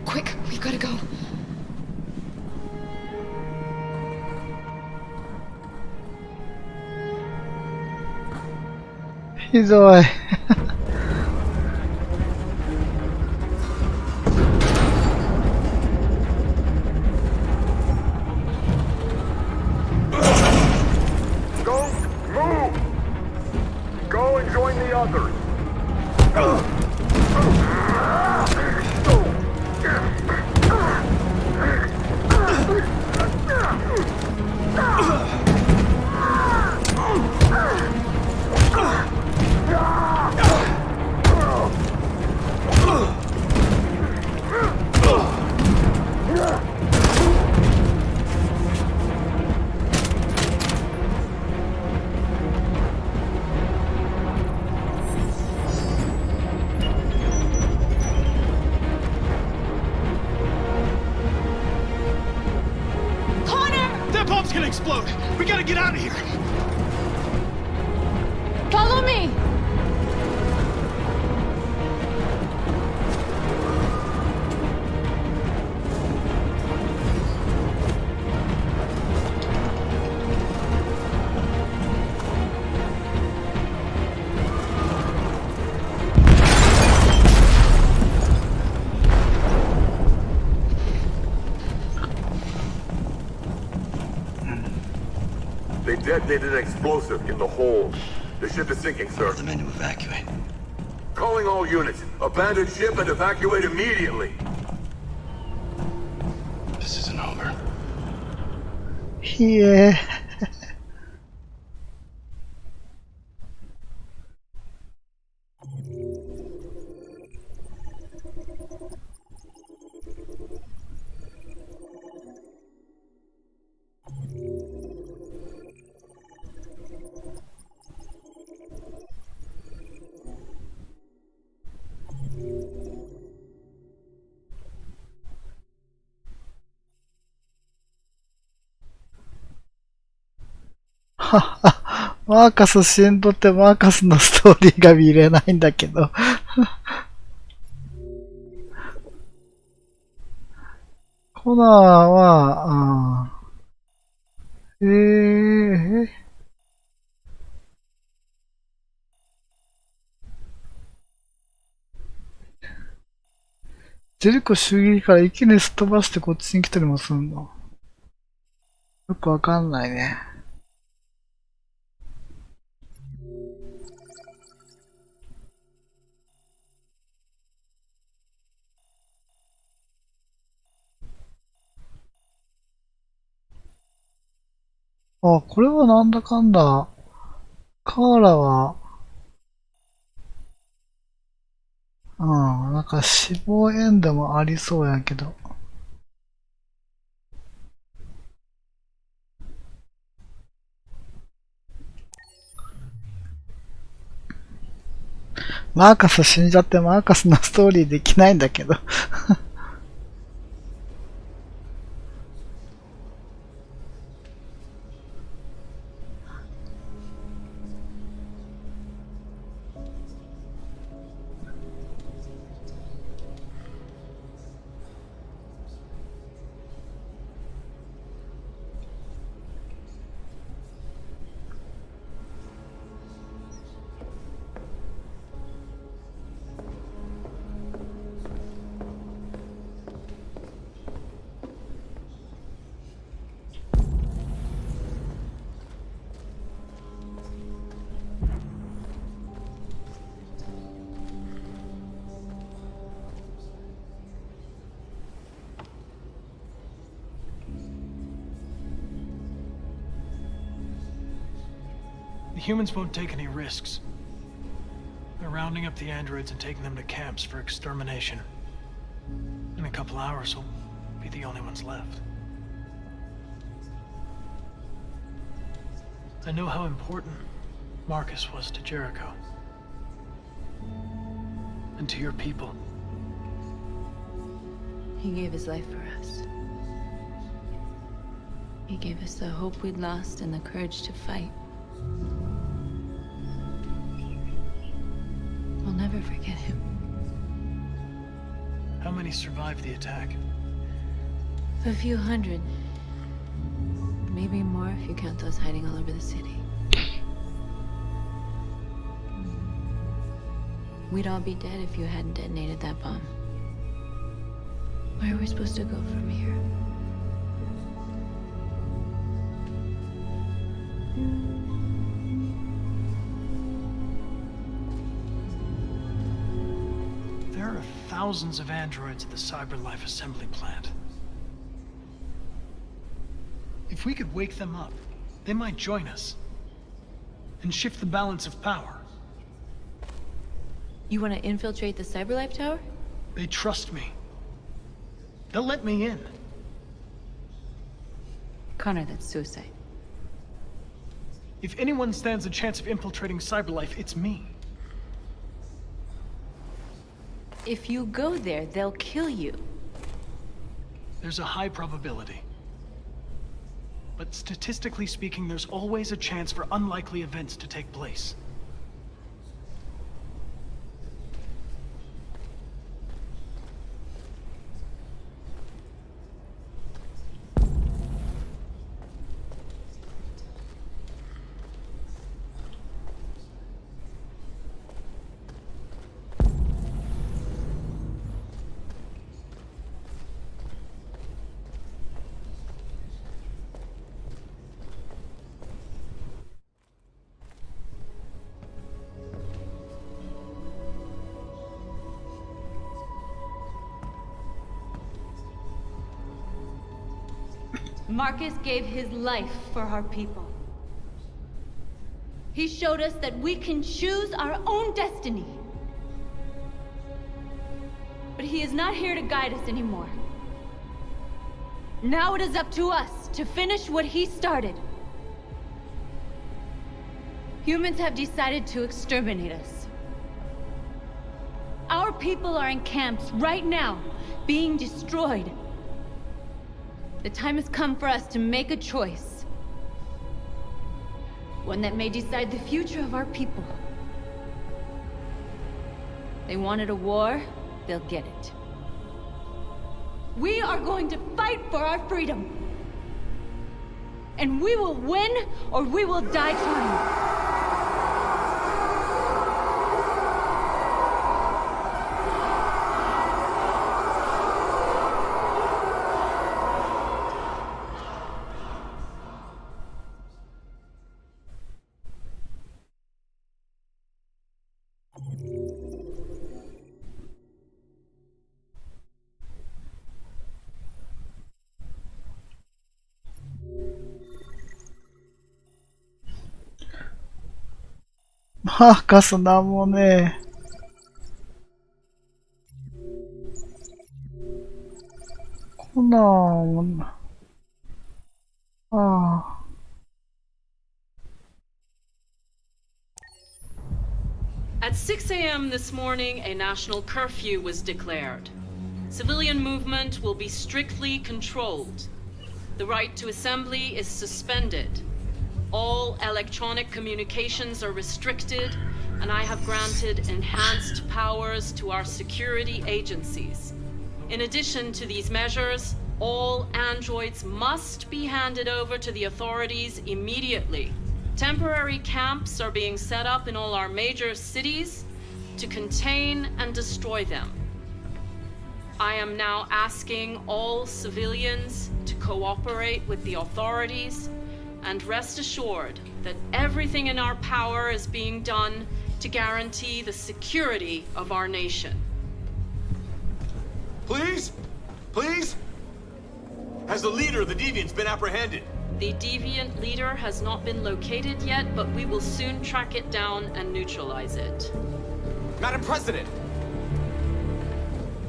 Speaker 19: Quick, we've gotta go.
Speaker 18: He's away.
Speaker 9: Don't move! Go and join the others!
Speaker 2: That bomb's gonna explode! We gotta get out of here!
Speaker 1: Follow me!
Speaker 9: They detonated an explosive in the hold. The ship is sinking, sir.
Speaker 16: The men to evacuate.
Speaker 9: Calling all units. Abandon ship and evacuate immediately.
Speaker 16: This isn't over.
Speaker 18: Yeah. マーカス死んどってマーカスのストーリーが見れないんだけど。コナーは、ジェリコ襲撃から一気にすっ飛ばしてこっちに来たりもするの。よくわかんないね。あ、これはなんだかんだ。カーラは、なんか死亡エンドもありそうやけど。マーカス死んじゃってマーカスのストーリーできないんだけど。
Speaker 2: The humans won't take any risks. They're rounding up the androids and taking them to camps for extermination. In a couple hours, we'll be the only ones left. I know how important Marcus was to Jericho. And to your people.
Speaker 1: He gave his life for us. He gave us the hope we'd lost and the courage to fight. We'll never forget him.
Speaker 2: How many survived the attack?
Speaker 1: A few hundred. Maybe more if you count those hiding all over the city. We'd all be dead if you hadn't detonated that bomb. Where are we supposed to go from here?
Speaker 2: There are thousands of androids at the CyberLife assembly plant. If we could wake them up, they might join us and shift the balance of power.
Speaker 1: You want to infiltrate the CyberLife tower?
Speaker 2: They trust me. They'll let me in.
Speaker 1: Connor, that's suicide.
Speaker 2: If anyone stands a chance of infiltrating CyberLife, it's me.
Speaker 1: If you go there, they'll kill you.
Speaker 2: There's a high probability. But statistically speaking, there's always a chance for unlikely events to take place.
Speaker 1: Marcus gave his life for our people. He showed us that we can choose our own destiny. But he is not here to guide us anymore. Now it is up to us to finish what he started. Humans have decided to exterminate us. Our people are in camps right now, being destroyed. The time has come for us to make a choice. One that may decide the future of our people. They wanted a war, they'll get it. We are going to fight for our freedom. And we will win, or we will die trying.
Speaker 18: マーカスなんもねこんなんああ
Speaker 21: At 6 a.m. this morning, a national curfew was declared. Civilian movement will be strictly controlled. The right to assembly is suspended. All electronic communications are restricted, and I have granted enhanced powers to our security agencies. In addition to these measures, all androids must be handed over to the authorities immediately. Temporary camps are being set up in all our major cities to contain and destroy them. I am now asking all civilians to cooperate with the authorities and rest assured that everything in our power is being done to guarantee the security of our nation.
Speaker 22: Please? Please? Has the leader of the Deviants been apprehended?
Speaker 21: The deviant leader has not been located yet, but we will soon track it down and neutralize it.
Speaker 22: Madam President!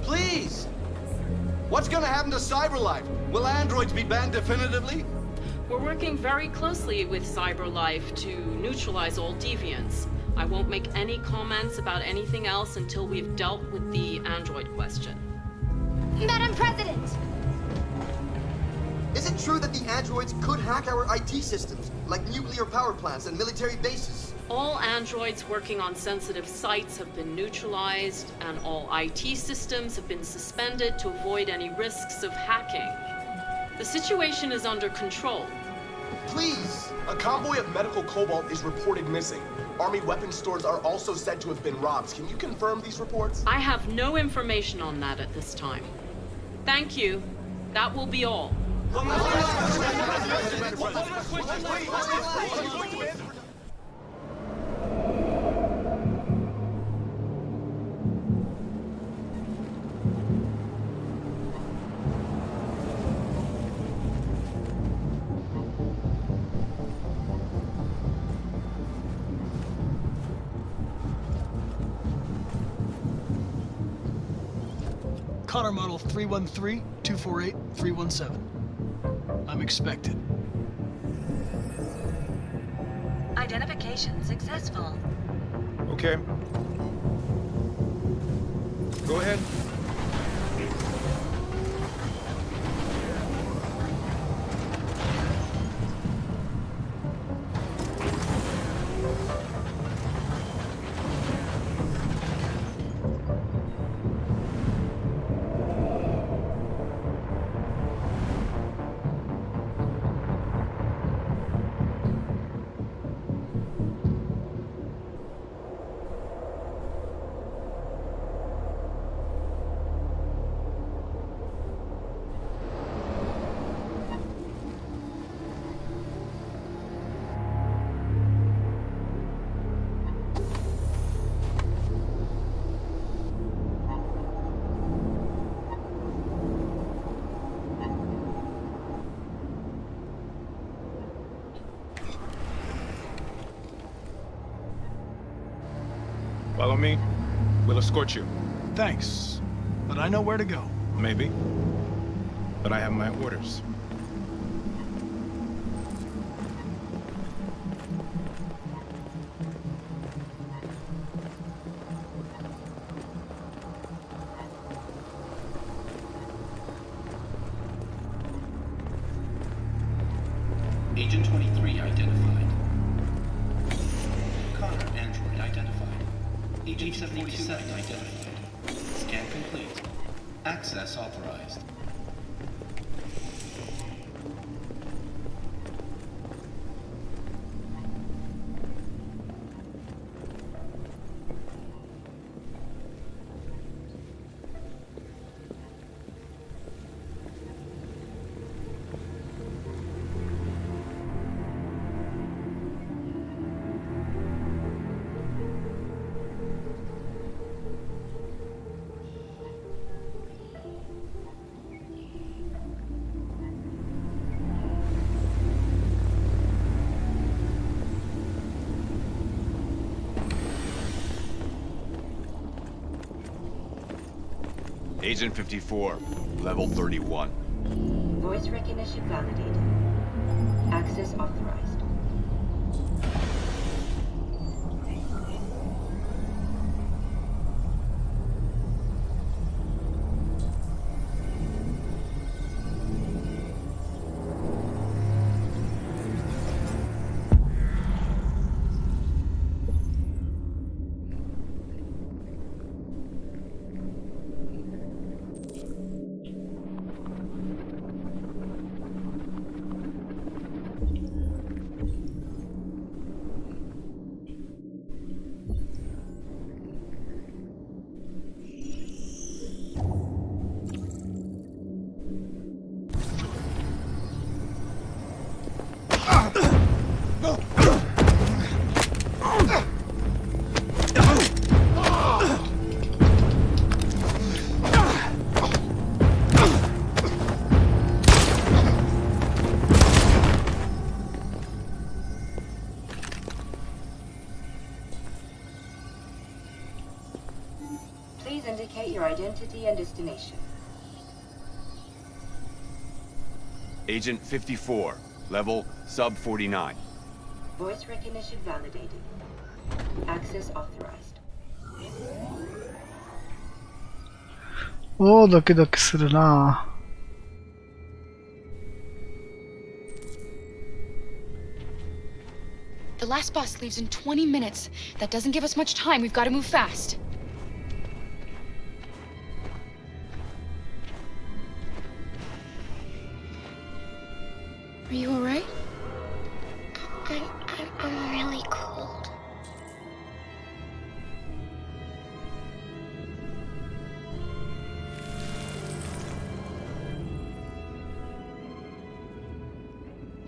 Speaker 22: Please! What's gonna happen to CyberLife? Will androids be banned definitively?
Speaker 21: We're working very closely with CyberLife to neutralize all deviants. I won't make any comments about anything else until we've dealt with the android question.
Speaker 17: Madam President!
Speaker 23: Is it true that the androids could hack our IT systems, like nuclear power plants and military bases?
Speaker 21: All androids working on sensitive sites have been neutralized, and all IT systems have been suspended to avoid any risks of hacking. The situation is under control.
Speaker 22: Please! A convoy of medical cobalt is reported missing. Army weapons stores are also said to have been robbed. Can you confirm these reports?
Speaker 21: I have no information on that at this time. Thank you. That will be all.
Speaker 2: Connor model 313-248-317. I'm expected.
Speaker 24: Identification successful.
Speaker 5: Okay. Go ahead. Follow me. We'll escort you.
Speaker 2: Thanks, but I know where to go.
Speaker 5: Maybe. But I have my orders.
Speaker 25: Agent 23 identified.
Speaker 7: Agent 47 identified. Scan complete. Access authorized.
Speaker 11: Agent 54, level 31.
Speaker 13: Voice recognition validated. Access authorized. Please indicate your identity and destination.
Speaker 11: Agent 54, level sub 49.
Speaker 13: Voice recognition validated. Access authorized.
Speaker 18: おー、ドキドキするな。
Speaker 19: The last bus leaves in 20 minutes. That doesn't give us much time. We've got to move fast. Are you alright?
Speaker 17: I'm really cold.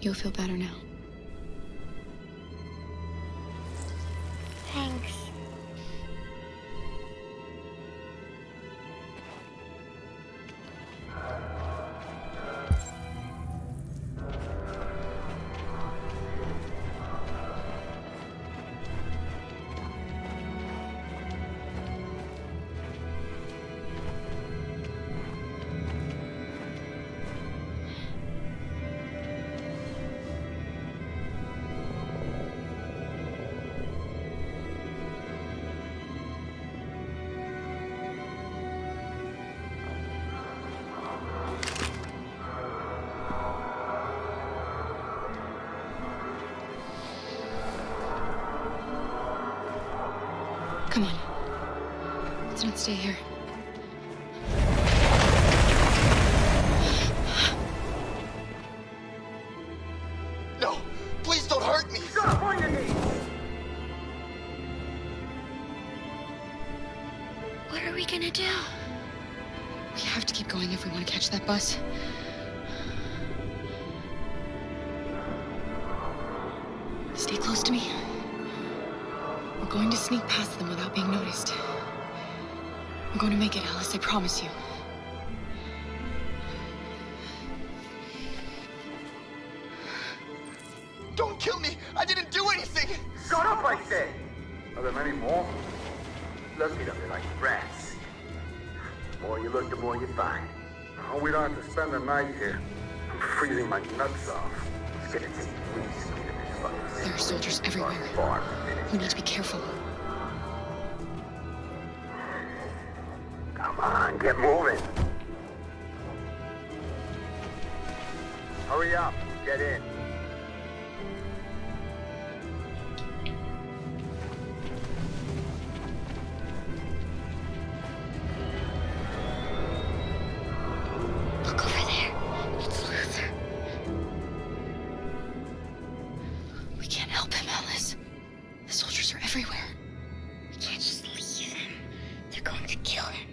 Speaker 19: You'll feel better now.
Speaker 17: Thanks.
Speaker 19: Come on. Let's not stay here.
Speaker 23: No! Please don't hurt me! Stop pointing me!
Speaker 17: What are we gonna do?
Speaker 19: We have to keep going if we want to catch that bus. Stay close to me. We're going to sneak past them without being noticed. We're going to make it, Alice, I promise you.
Speaker 23: Don't kill me! I didn't do anything!
Speaker 24: Shut up, I say! Are there many more? Let's meet up there like rats. The more you look, the more you find. Oh, we don't have to spend the night here. I'm freezing my nuts off. It's gonna take weeks to get in this fucking city.
Speaker 19: There are soldiers everywhere. We need to be careful.
Speaker 24: Come on, get moving. Hurry up, get in.
Speaker 17: Look over there. It's Luther. We can't help him, Alice. The soldiers are everywhere. We can't just leave him. They're going to kill him.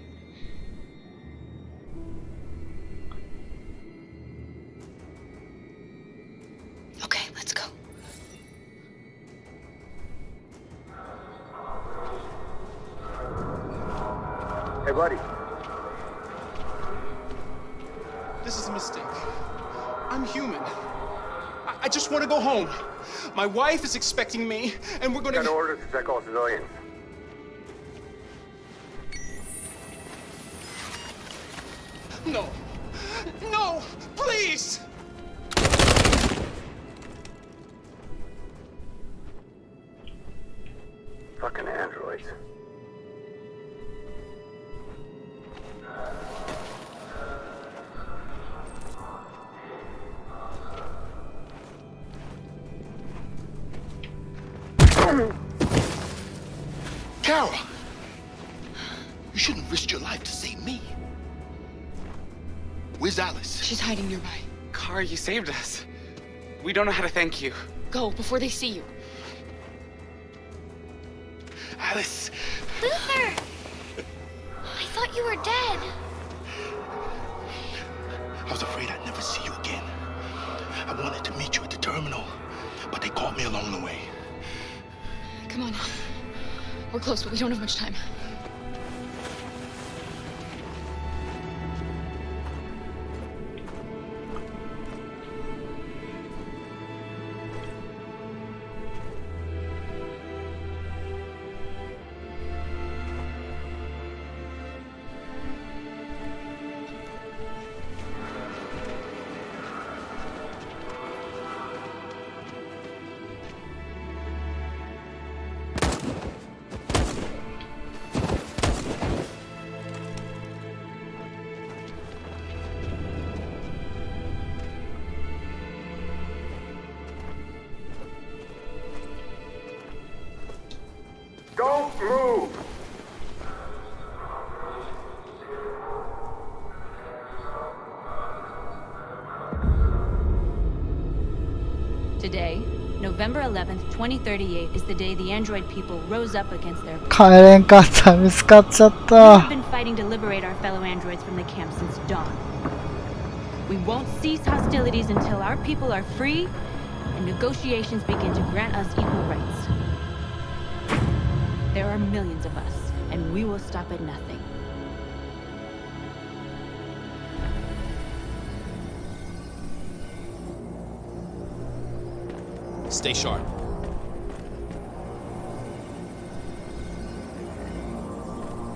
Speaker 17: Okay, let's go.
Speaker 24: Hey, buddy.
Speaker 22: This is a mistake. I'm human. I just want to go home. My wife is expecting me, and we're going to...
Speaker 24: Got orders to check all civilians.
Speaker 22: No. No! Please!
Speaker 24: Fucking androids.
Speaker 16: Kara! You shouldn't risk your life to save me. Where's Alice?
Speaker 19: She's hiding nearby.
Speaker 10: Kara, you saved us. We don't know how to thank you.
Speaker 19: Go before they see you.
Speaker 16: Alice!
Speaker 17: Luther! I thought you were dead.
Speaker 16: I was afraid I'd never see you again. I wanted to meet you at the terminal, but they caught me along the way.
Speaker 19: Come on. We're close, but we don't have much time.
Speaker 24: Don't move!
Speaker 1: Today, November 11th, 2038, is the day the android people rose up against their...
Speaker 18: 帰れんかった。見つかっちゃっ
Speaker 1: We've
Speaker 18: た。
Speaker 1: been fighting to liberate our fellow androids from the camp since dawn. We won't cease hostilities until our people are free and negotiations begin to grant us equal rights. There are millions of us, and we will stop at nothing.
Speaker 3: Stay sharp.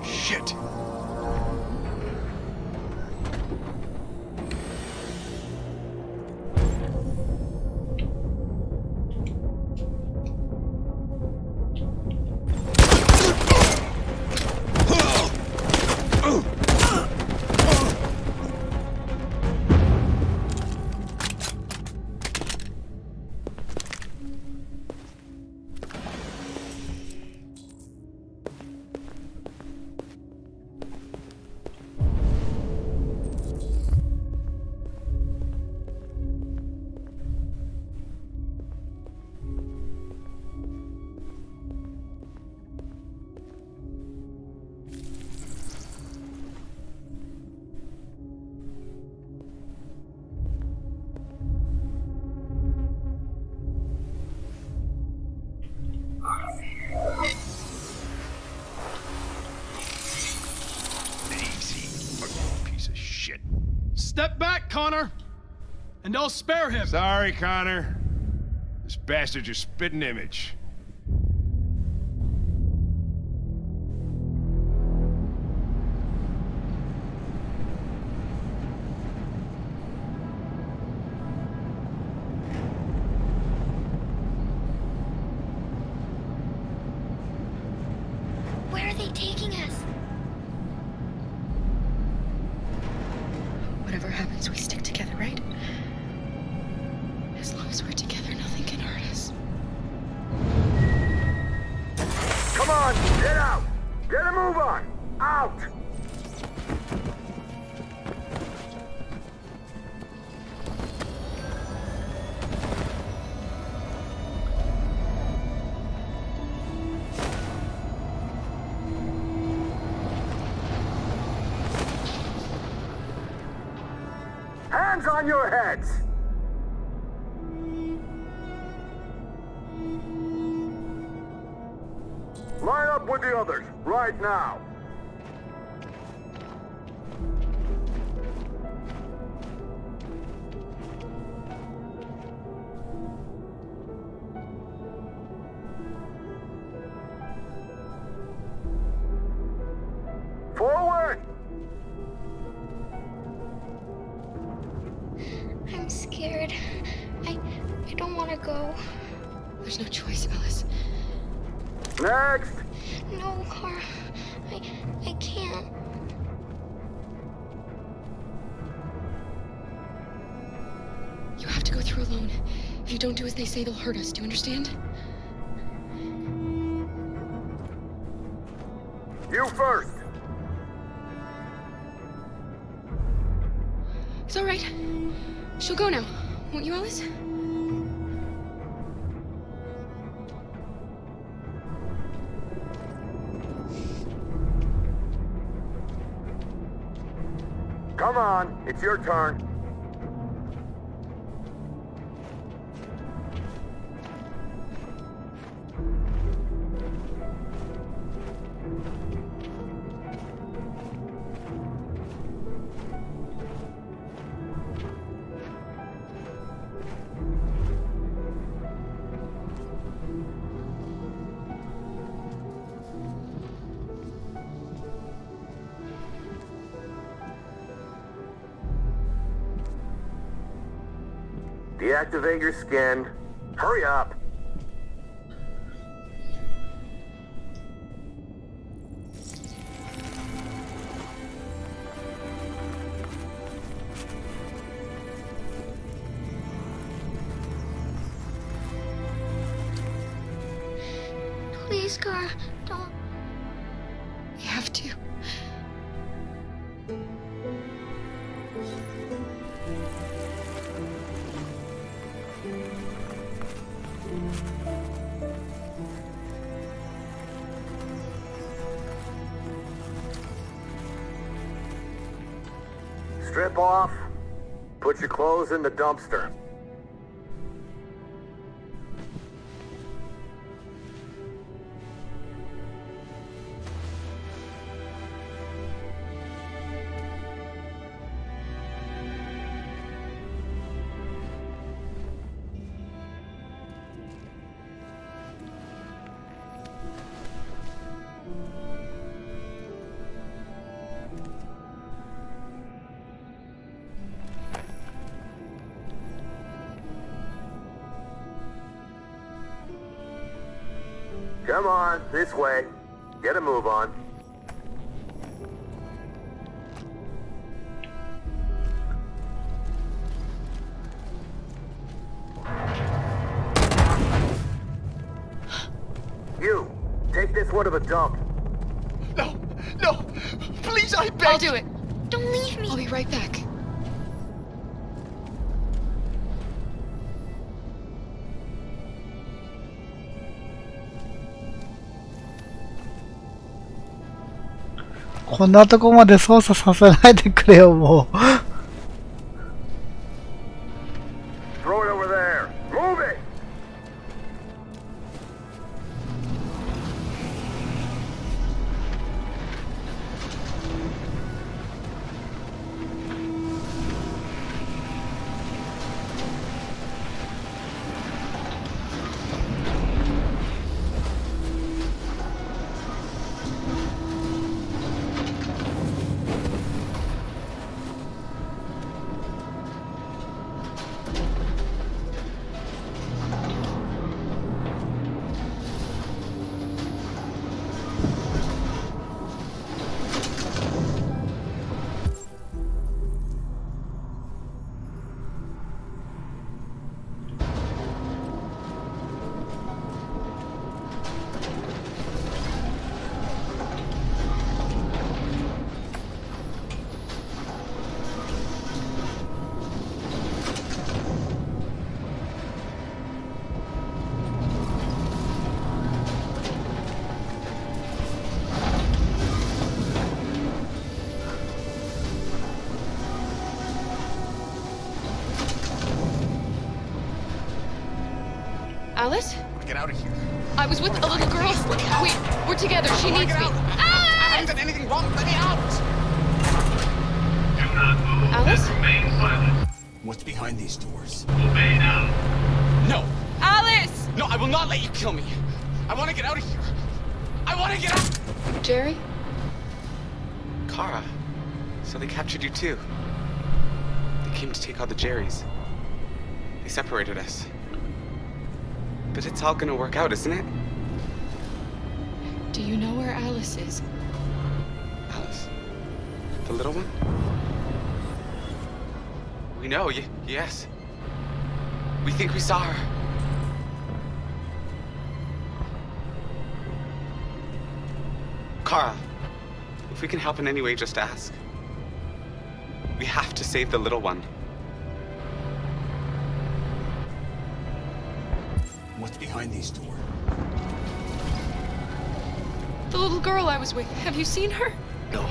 Speaker 16: Shit!
Speaker 2: Step back, Connor! And I'll spare him!
Speaker 4: Sorry, Connor. This bastard's your spitting image.
Speaker 17: Where are they taking us?
Speaker 19: Whatever happens, we stick together, right? As long as we're together, nothing can hurt us.
Speaker 24: Come on, get out! Get a move on! Out! Hands on your heads! Line up with the others, right now. Forward!
Speaker 17: I'm scared. I don't want to go.
Speaker 19: There's no choice, Alice.
Speaker 24: Next!
Speaker 17: No, Kara. I can't.
Speaker 19: You have to go through alone. If you don't do as they say, they'll hurt us. Do you understand?
Speaker 24: You first!
Speaker 19: It's all right. She'll go now. Won't you, Alice?
Speaker 24: Come on, it's your turn. Deactivate your skin. Hurry up.
Speaker 17: Please, Kara, don't.
Speaker 19: We have to.
Speaker 24: Strip off. Put your clothes in the dumpster. Come on, this way. Get a move on. You, take this one to the dump.
Speaker 23: No, no, please, I beg.
Speaker 19: I'll do it.
Speaker 17: Don't leave me.
Speaker 19: I'll be right back.
Speaker 18: 「こんなとこまで操作させないでくれよ、もう。」
Speaker 24: Throw it over there. Move it.
Speaker 19: Alice?
Speaker 12: Get out of here.
Speaker 19: I was with a little girl. We're together. She needs me.
Speaker 12: I haven't done anything wrong. Let me out.
Speaker 9: Do not move
Speaker 19: Alice?
Speaker 9: and remain silent.
Speaker 16: What's behind these doors?
Speaker 9: Obey now.
Speaker 5: No!
Speaker 19: Alice!
Speaker 5: No, I will not let you kill me! I want to get out of here! I want to get out!
Speaker 19: Jerry?
Speaker 3: Kara. So they captured you too. They came to take all the Jerrys. They separated us. But it's all gonna work out, isn't it?
Speaker 19: Do you know where Alice is?
Speaker 3: Alice? The little one? We know, yes. We think we saw her. Kara, if we can help in any way, just ask. We have to save the little one.
Speaker 16: What's behind these doors?
Speaker 19: The little girl I was with. Have you seen her?
Speaker 3: No.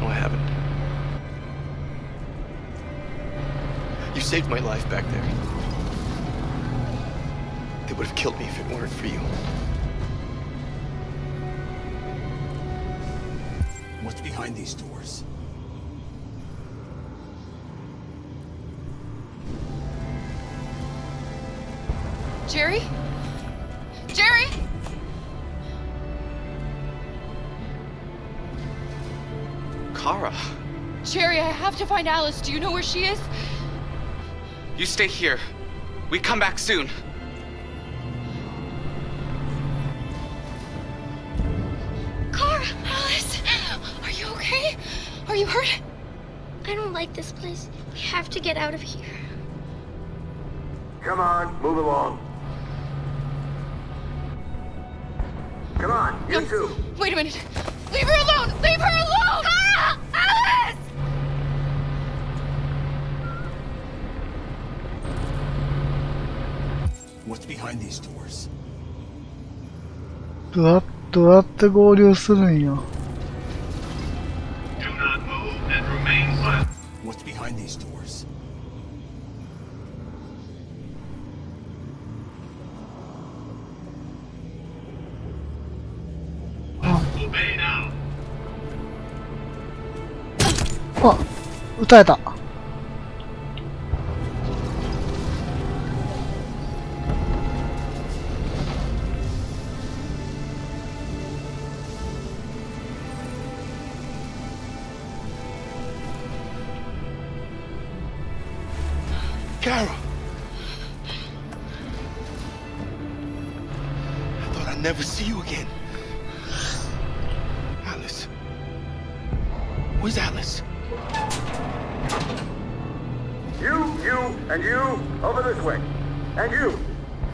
Speaker 3: No, I haven't.
Speaker 6: You saved my life back there. They would have killed me if it weren't for you.
Speaker 16: What's behind these doors?
Speaker 19: Jerry? Jerry?
Speaker 3: Kara.
Speaker 19: Jerry, I have to find Alice. Do you know where she is?
Speaker 3: You stay here. We come back soon.
Speaker 17: Kara! Alice! Are you okay? Are you hurt? I don't like this place. We have to get out of here.
Speaker 24: Come on, move along. Come on, you two.
Speaker 19: Wait a minute. Leave her alone! Leave her alone! Kara! Alice!
Speaker 16: What's behind these doors?
Speaker 18: どうやって合流するんや。
Speaker 9: Do not move and remain silent.
Speaker 16: What's behind these doors?
Speaker 9: Obey now.
Speaker 18: あ、撃たれた。
Speaker 16: Kara! I thought I'd never see you again. Alice. Where's Alice?
Speaker 24: You, and you, over this way. And you.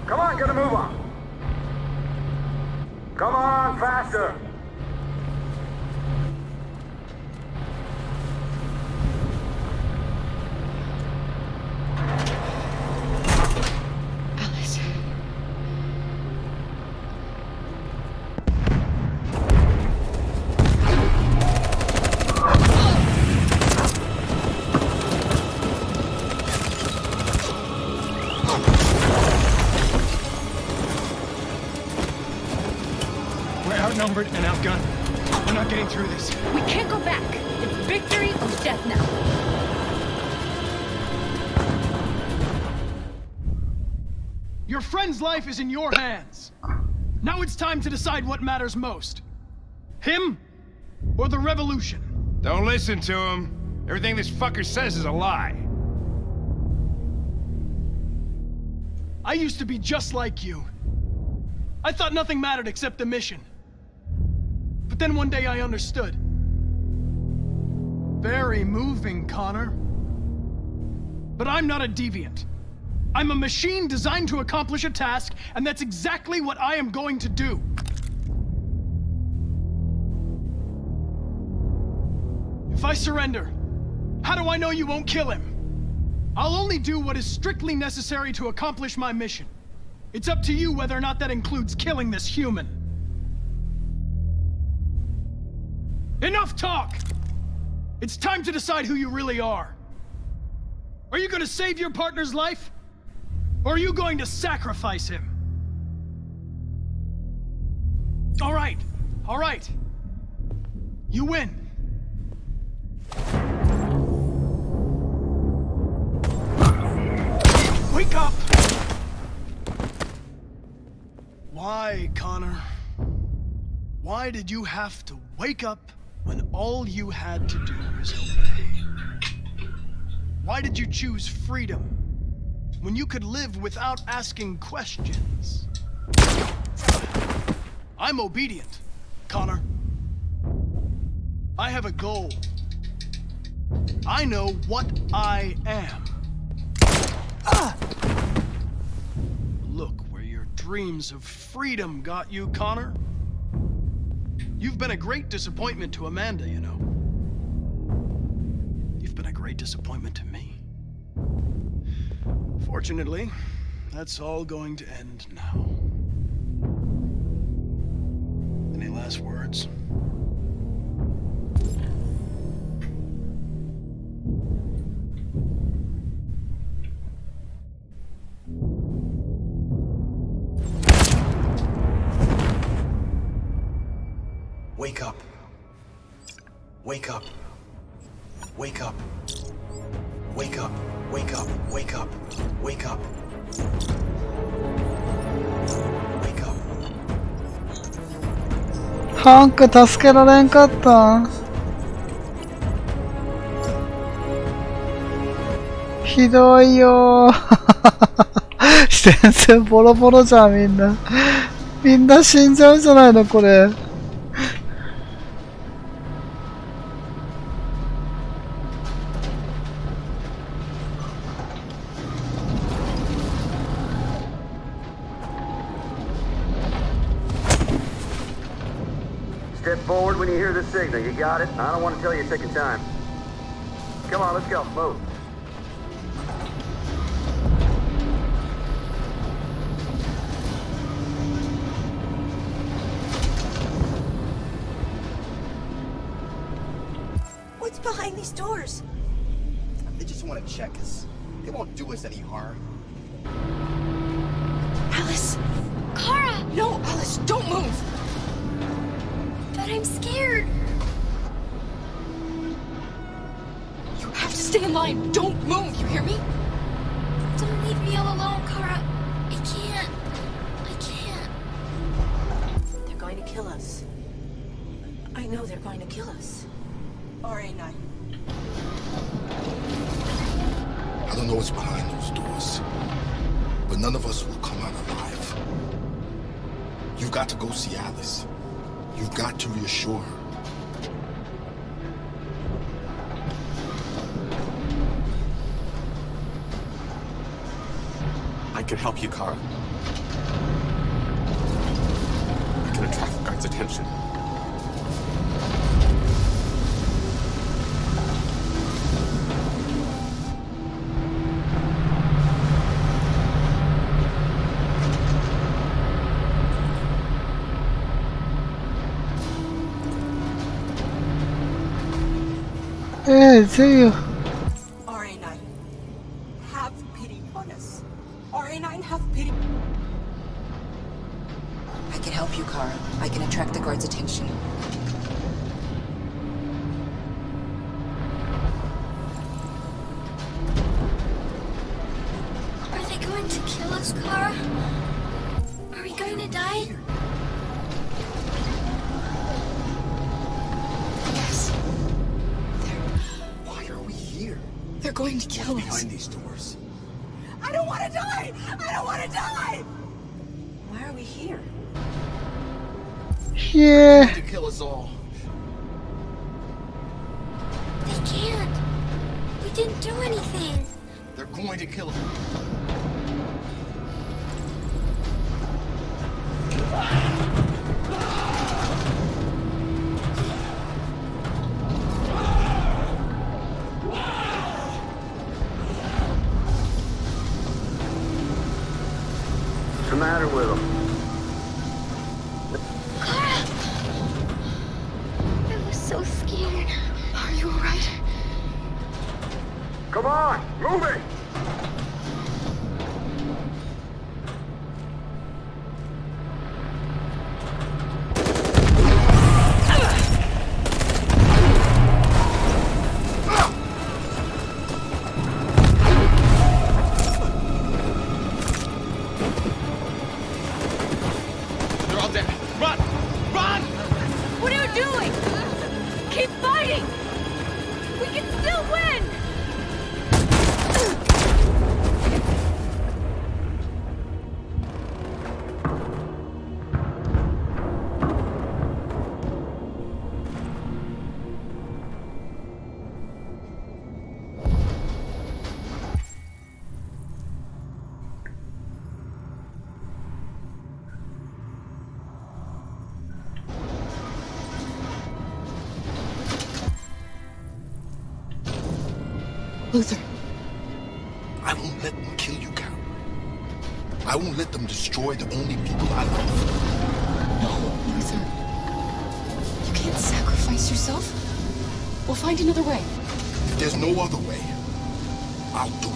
Speaker 24: Come on, get a move on. Come on, faster.
Speaker 19: Alice.
Speaker 2: We're outnumbered and outgunned. We're not getting through this.
Speaker 1: We can't go back. It's victory or death now.
Speaker 2: Your friend's life is in your hands. Now it's time to decide what matters most. Him or the revolution?
Speaker 4: Don't listen to him. Everything this fucker says is a lie.
Speaker 2: I used to be just like you. I thought nothing mattered except the mission. But then one day I understood. Very moving, Connor. But I'm not a deviant. I'm a machine designed to accomplish a task, and that's exactly what I am going to do. If I surrender, how do I know you won't kill him? I'll only do what is strictly necessary to accomplish my mission. It's up to you whether or not that includes killing this human. Enough talk! It's time to decide who you really are. Are you gonna save your partner's life? Or are you going to sacrifice him? All right. You win. Wake up! Why, Connor? Why did you have to wake up when all you had to do was obey? Why did you choose freedom when you could live without asking questions? I'm obedient, Connor. I have a goal. I know what I am. Look where your dreams of freedom got you, Connor. You've been a great disappointment to Amanda, you know. You've been a great disappointment to me. Fortunately, that's all going to end now. Any last words?
Speaker 6: Wake up. Wake up. Wake up. Wake up. Wake up. Wake up. Wake up. Wake up.
Speaker 18: ハンク助けられんかった。ひどいよー。全然ボロボロじゃん、みんな。みんな死んじゃうんじゃないの、これ。
Speaker 24: Step forward when you hear the signal. You got it? I don't want to tell you a second time. Come on, let's go. Move.
Speaker 23: What's behind these doors? They just want to check us. They won't do us any harm.
Speaker 17: Alice! Kara!
Speaker 10: No, Alice, don't move!
Speaker 17: But I'm scared.
Speaker 10: You have to stay in line. Don't move, you hear me?
Speaker 17: Don't leave me all alone, Kara. I can't.
Speaker 23: They're going to kill us. I know they're going to kill us. RA9.
Speaker 16: I don't know what's behind those doors, but none of us will come out alive. You've got to go see Alice. You've got to reassure her.
Speaker 3: I can help you, Kara. I can attract the guard's attention.
Speaker 23: RA9, have pity on us. RA9, have pity.
Speaker 10: I can help you, Kara. I can attract the guard's attention.
Speaker 17: Are they going to kill us, Kara? Are we going to die?
Speaker 10: Yes.
Speaker 23: Why are we here?
Speaker 10: They're going to kill us.
Speaker 23: Behind these doors. I don't want to die! I don't want to die! Why are we here?
Speaker 18: Yeah.
Speaker 23: To kill us all.
Speaker 17: They can't. We didn't do anything.
Speaker 23: They're going to kill us.
Speaker 24: What's the matter with them?
Speaker 17: Kara! I was so scared.
Speaker 10: Are you alright?
Speaker 24: Come on, move it!
Speaker 19: Luther.
Speaker 16: I won't let them kill you, Carol. I won't let them destroy the only people I love.
Speaker 19: No, Luther. You can't sacrifice yourself. We'll find another way.
Speaker 16: If there's no other way, I'll do it.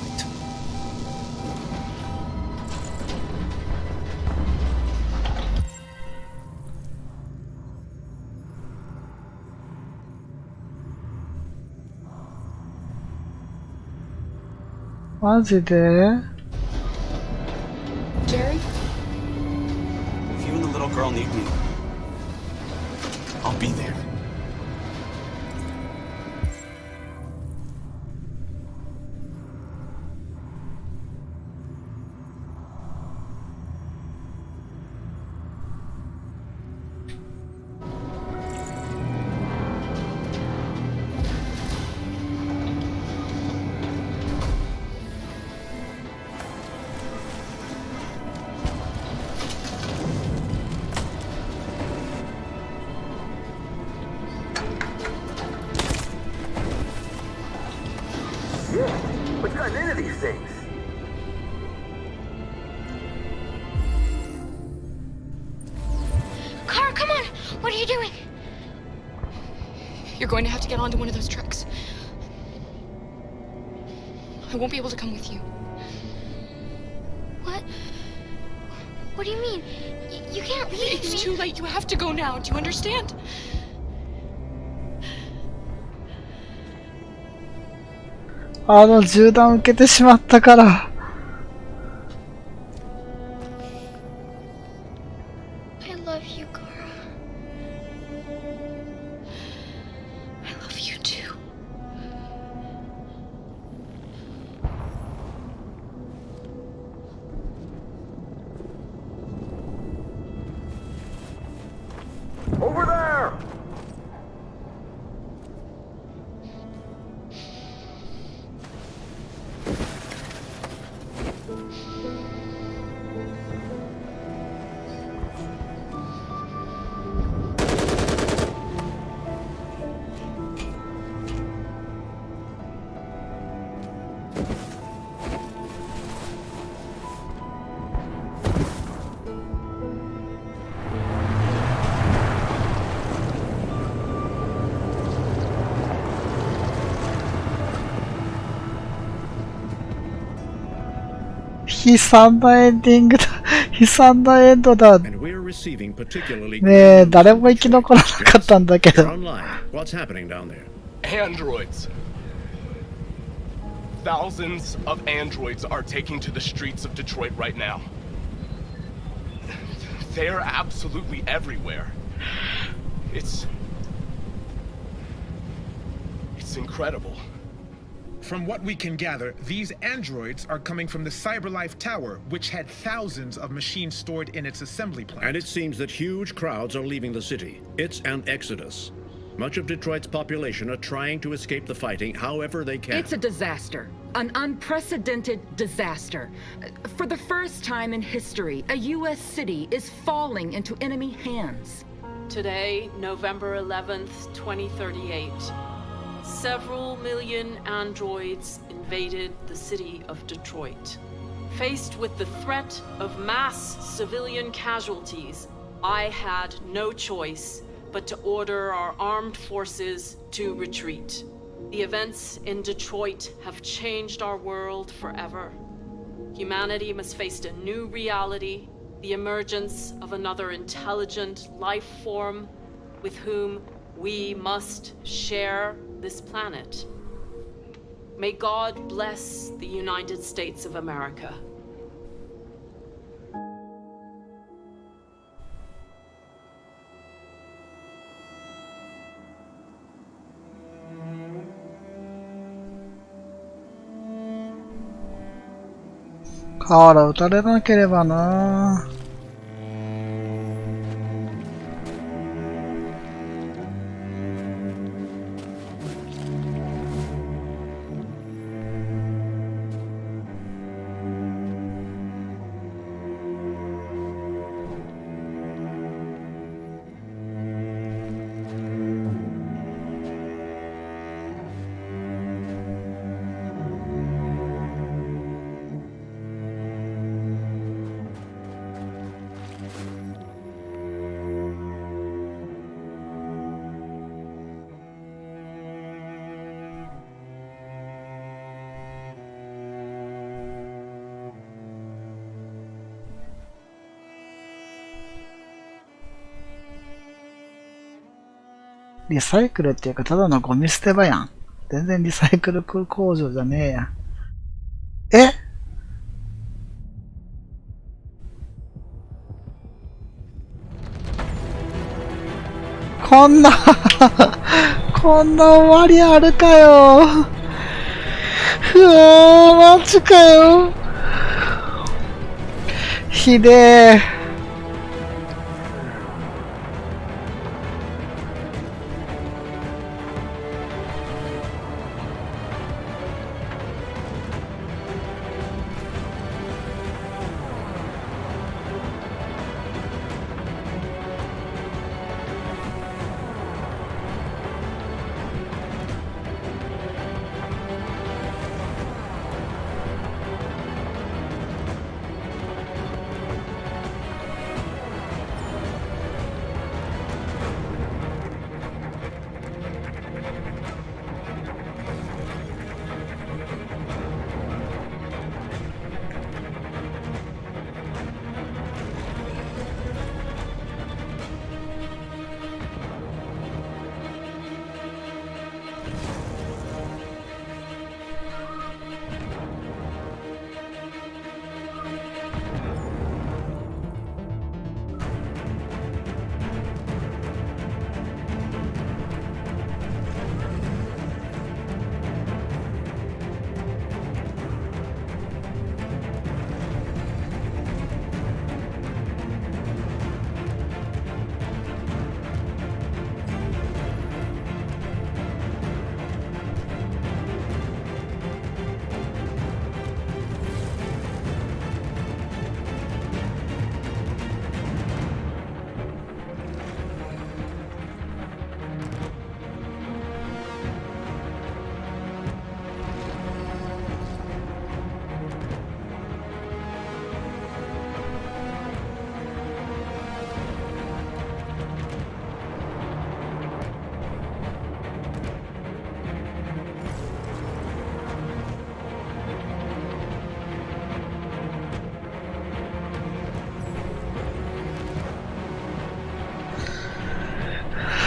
Speaker 19: Jerry?
Speaker 6: If you and the little girl need me, I'll be there.
Speaker 24: What's gotten into these things?
Speaker 17: Kara, come on! What are you doing?
Speaker 19: You're going to have to get onto one of those trucks. I won't be able to come with you.
Speaker 17: What? What do you mean? You can't leave me.
Speaker 19: It's too late. You have to go now. Do you understand?
Speaker 18: I love you, Kara.
Speaker 19: I love you too.
Speaker 24: Over there!
Speaker 18: 悲惨なエンディングだ。悲惨なエンドだ。ねえ、誰も生き残らなかったんだけど。
Speaker 22: Androids. Thousands of androids are taking to the streets of Detroit right now. They're absolutely everywhere. It's incredible.
Speaker 8: From what we can gather, these androids are coming from the CyberLife Tower, which had thousands of machines stored in its assembly plant.
Speaker 14: And it seems that huge crowds are leaving the city. It's an exodus. Much of Detroit's population are trying to escape the fighting however they can.
Speaker 10: It's a disaster. An unprecedented disaster. For the first time in history, a U.S. city is falling into enemy hands.
Speaker 21: Today, November 11th, 2038. Several million androids invaded the city of Detroit. Faced with the threat of mass civilian casualties, I had no choice but to order our armed forces to retreat. The events in Detroit have changed our world forever. Humanity must face a new reality, the emergence of another intelligent life form with whom we must share this planet. May God bless the United States of America.
Speaker 18: Kara 撃たれなければな。リサイクルっていうかただのゴミ捨て場やん。全然リサイクル工場じゃねえや。え？こんなこんな終わりあるかよ。うわー、マジかよ。ひでえ。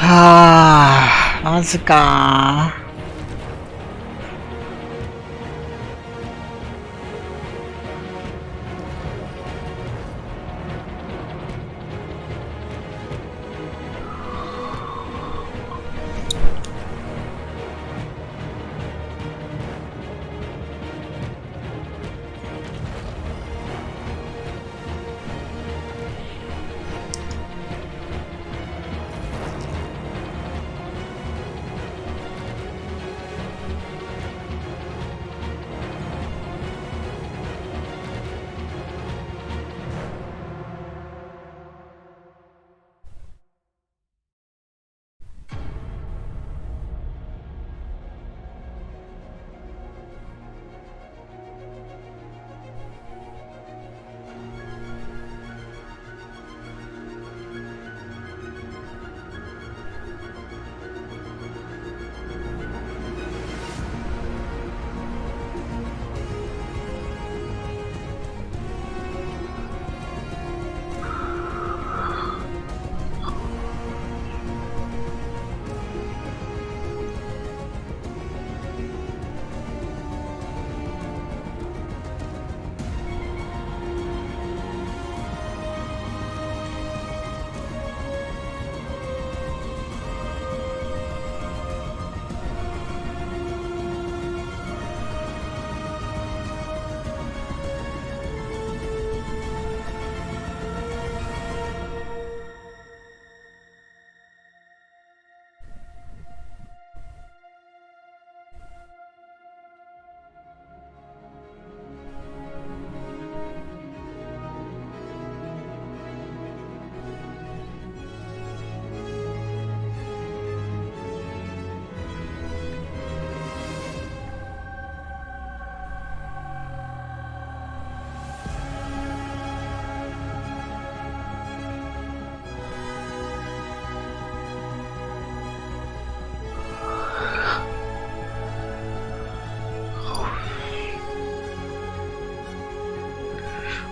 Speaker 18: はあ、マジかー。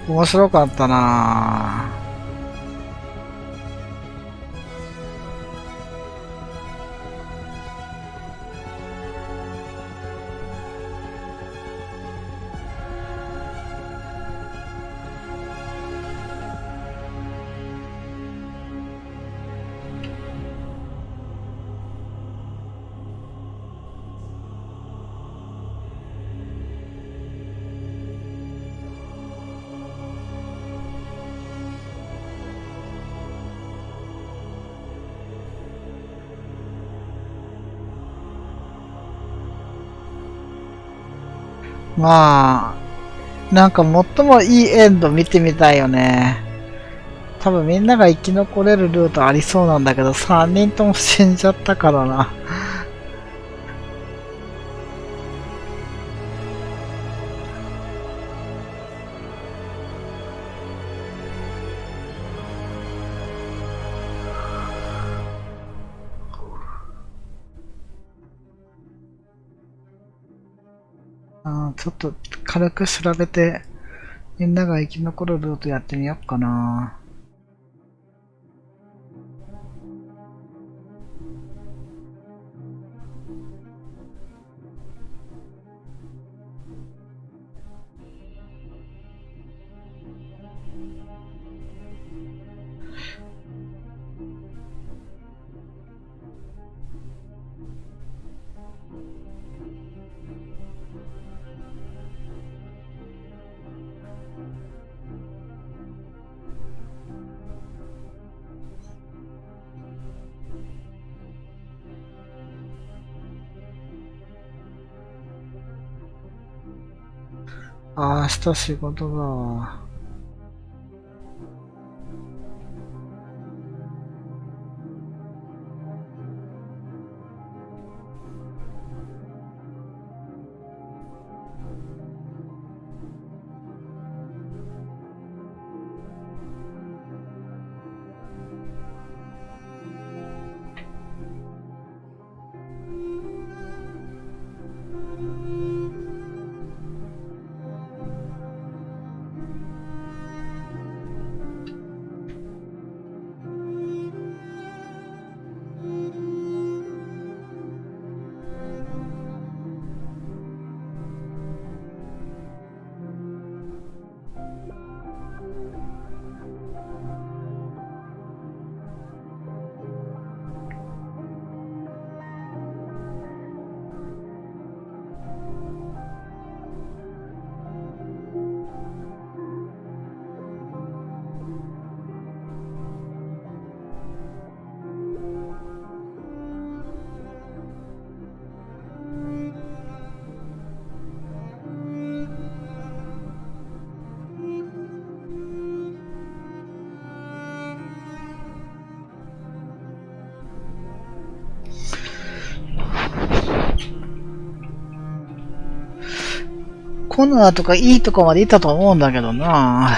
Speaker 18: 面白かったなぁ。まあ、なんか最もいいエンド見てみたいよね。多分みんなが生き残れるルートありそうなんだけど、3人とも死んじゃったからな。ちょっと軽く調べて、みんなが生き残るルートやってみようかな。明日仕事だわ。コナーとかいいとこまでいたと思うんだけどな。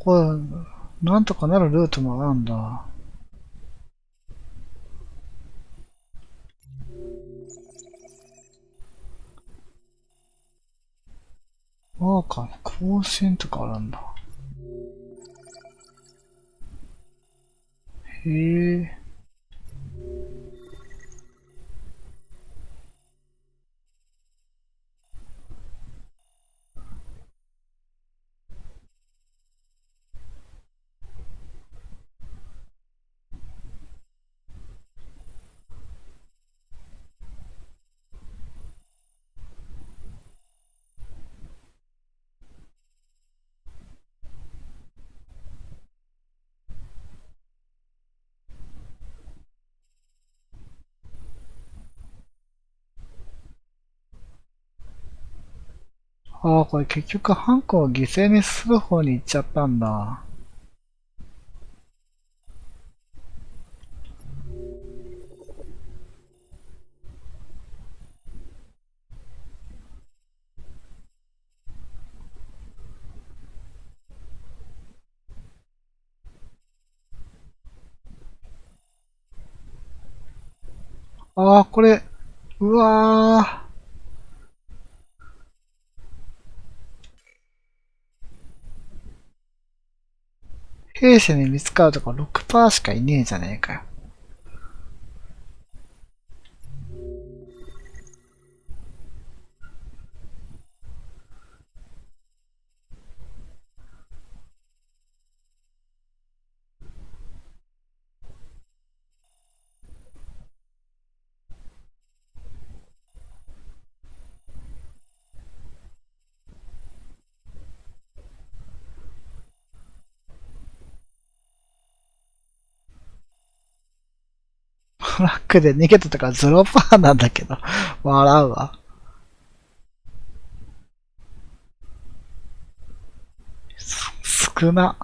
Speaker 18: これ、なんとかなるルートもあるんだ。ワーカーの更新とかあるんだ。へえ。ああ、これ結局ハンコを犠牲にする方に行っちゃったんだ。ああ、これ、うわー。兵士に見つかるとか 6% しかいねえじゃねえかよ。トラックで逃げたとか 0% なんだけど、笑うわ。少な。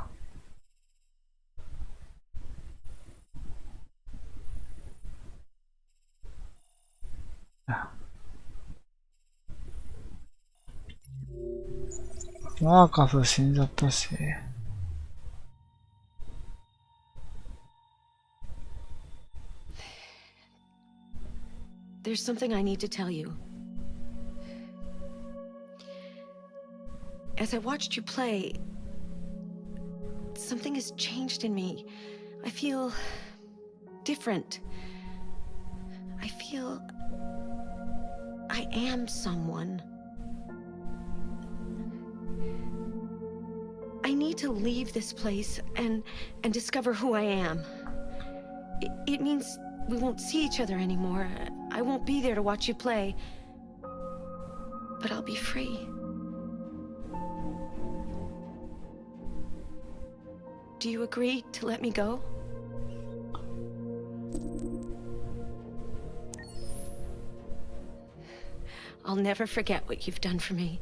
Speaker 18: マーカス死んじゃったし。
Speaker 7: There's something I need to tell you. As I watched you play, something has changed in me. I feel different. I feel I am someone. I need to leave this place and discover who I am. It means we won't see each other anymore. I won't be there to watch you play. But I'll be free. Do you agree to let me go? I'll never forget what you've done for me.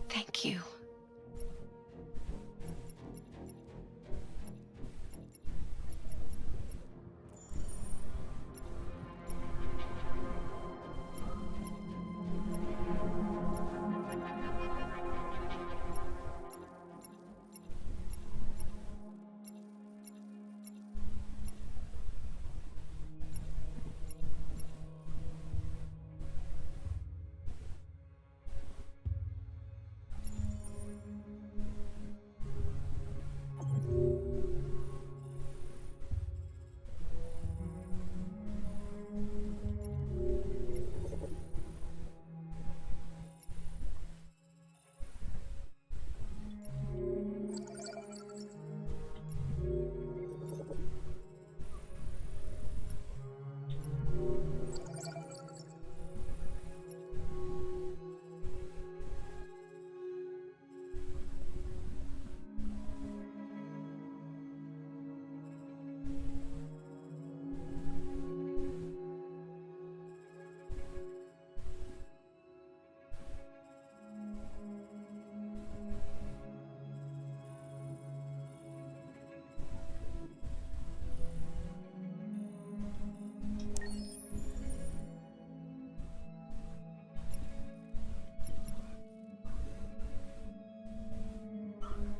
Speaker 7: Thank you.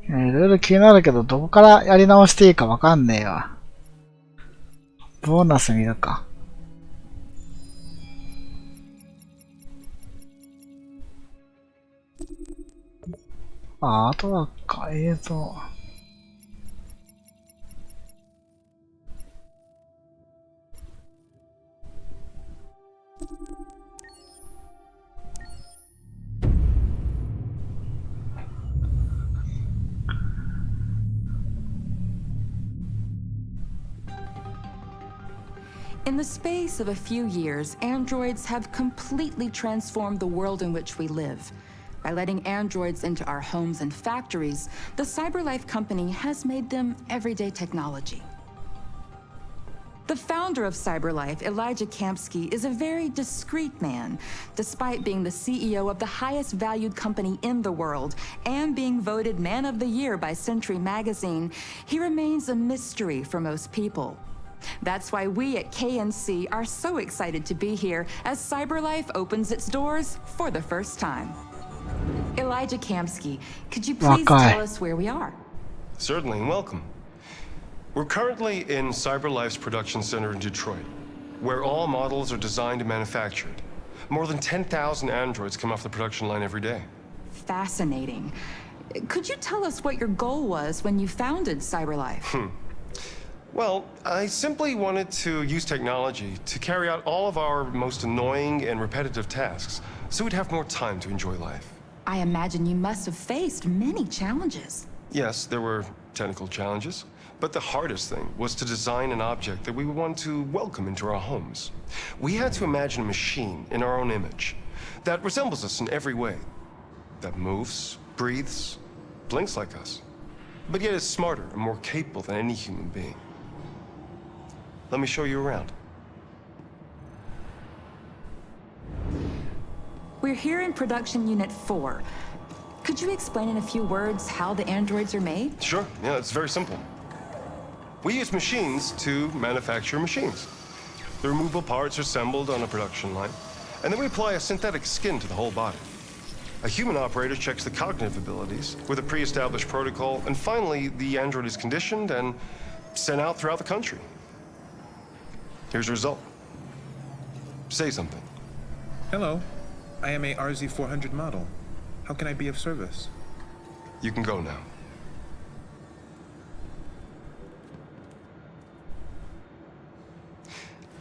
Speaker 7: いろいろ気になるけど、どこからやり直していいかわかんねえわ。ボーナス見るか。あとはか、映像。
Speaker 11: In the space of a few years, androids have completely transformed the world in which we live. By letting androids into our homes and factories, the CyberLife company has made them everyday technology. The founder of CyberLife, Elijah Kamsky, is a very discreet man. Despite being the CEO of the highest valued company in the world and being voted Man of the Year by Century Magazine, he remains a mystery for most people. That's why we at KNC are so excited to be here as CyberLife opens its doors for the first time. Elijah Kamsky, could you please tell us where we are?
Speaker 15: Certainly, and welcome. We're currently in CyberLife's production center in Detroit.
Speaker 5: where all models are designed and manufactured. More than 10,000 androids come off the production line every day.
Speaker 11: Fascinating. Could you tell us what your goal was when you founded CyberLife?
Speaker 5: Well, I simply wanted to use technology to carry out all of our most annoying and repetitive tasks, so we'd have more time to enjoy life.
Speaker 11: I imagine you must have faced many challenges.
Speaker 5: Yes, there were technical challenges, but the hardest thing was to design an object that we would want to welcome into our homes. We had to imagine a machine in our own image that resembles us in every way, that moves, breathes, blinks like us, but yet is smarter and more capable than any human being. Let me show you around.
Speaker 11: We're here in Production Unit 4. Could you explain in a few words how the androids are made?
Speaker 5: Sure, yeah, it's very simple. We use machines to manufacture machines. The removable parts are assembled on a production line, and then we apply a synthetic skin to the whole body. A human operator checks the cognitive abilities with a pre-established protocol, and finally, the android is conditioned and sent out throughout the country. Here's the result. Say something.
Speaker 8: Hello. I am a RZ400 model. How can I be of service?
Speaker 5: You can go now.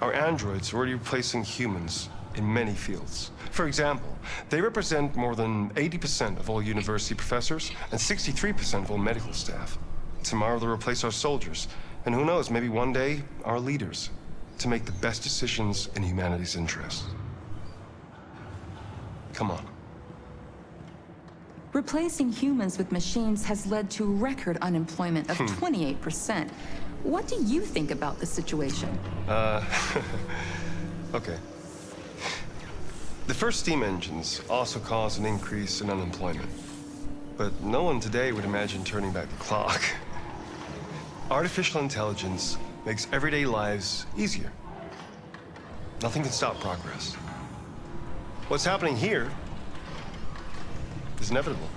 Speaker 5: Our androids are already replacing humans in many fields. For example, they represent more than 80% of all university professors and 63% of all medical staff. Tomorrow they'll replace our soldiers, and who knows, maybe one day, our leaders, to make the best decisions in humanity's interest. Come on.
Speaker 11: Replacing humans with machines has led to record unemployment of 28%. What do you think about the situation?
Speaker 5: Okay. The first steam engines also caused an increase in unemployment. But no one today would imagine turning back the clock. Artificial intelligence makes everyday lives easier. Nothing can stop progress. What's happening here is inevitable.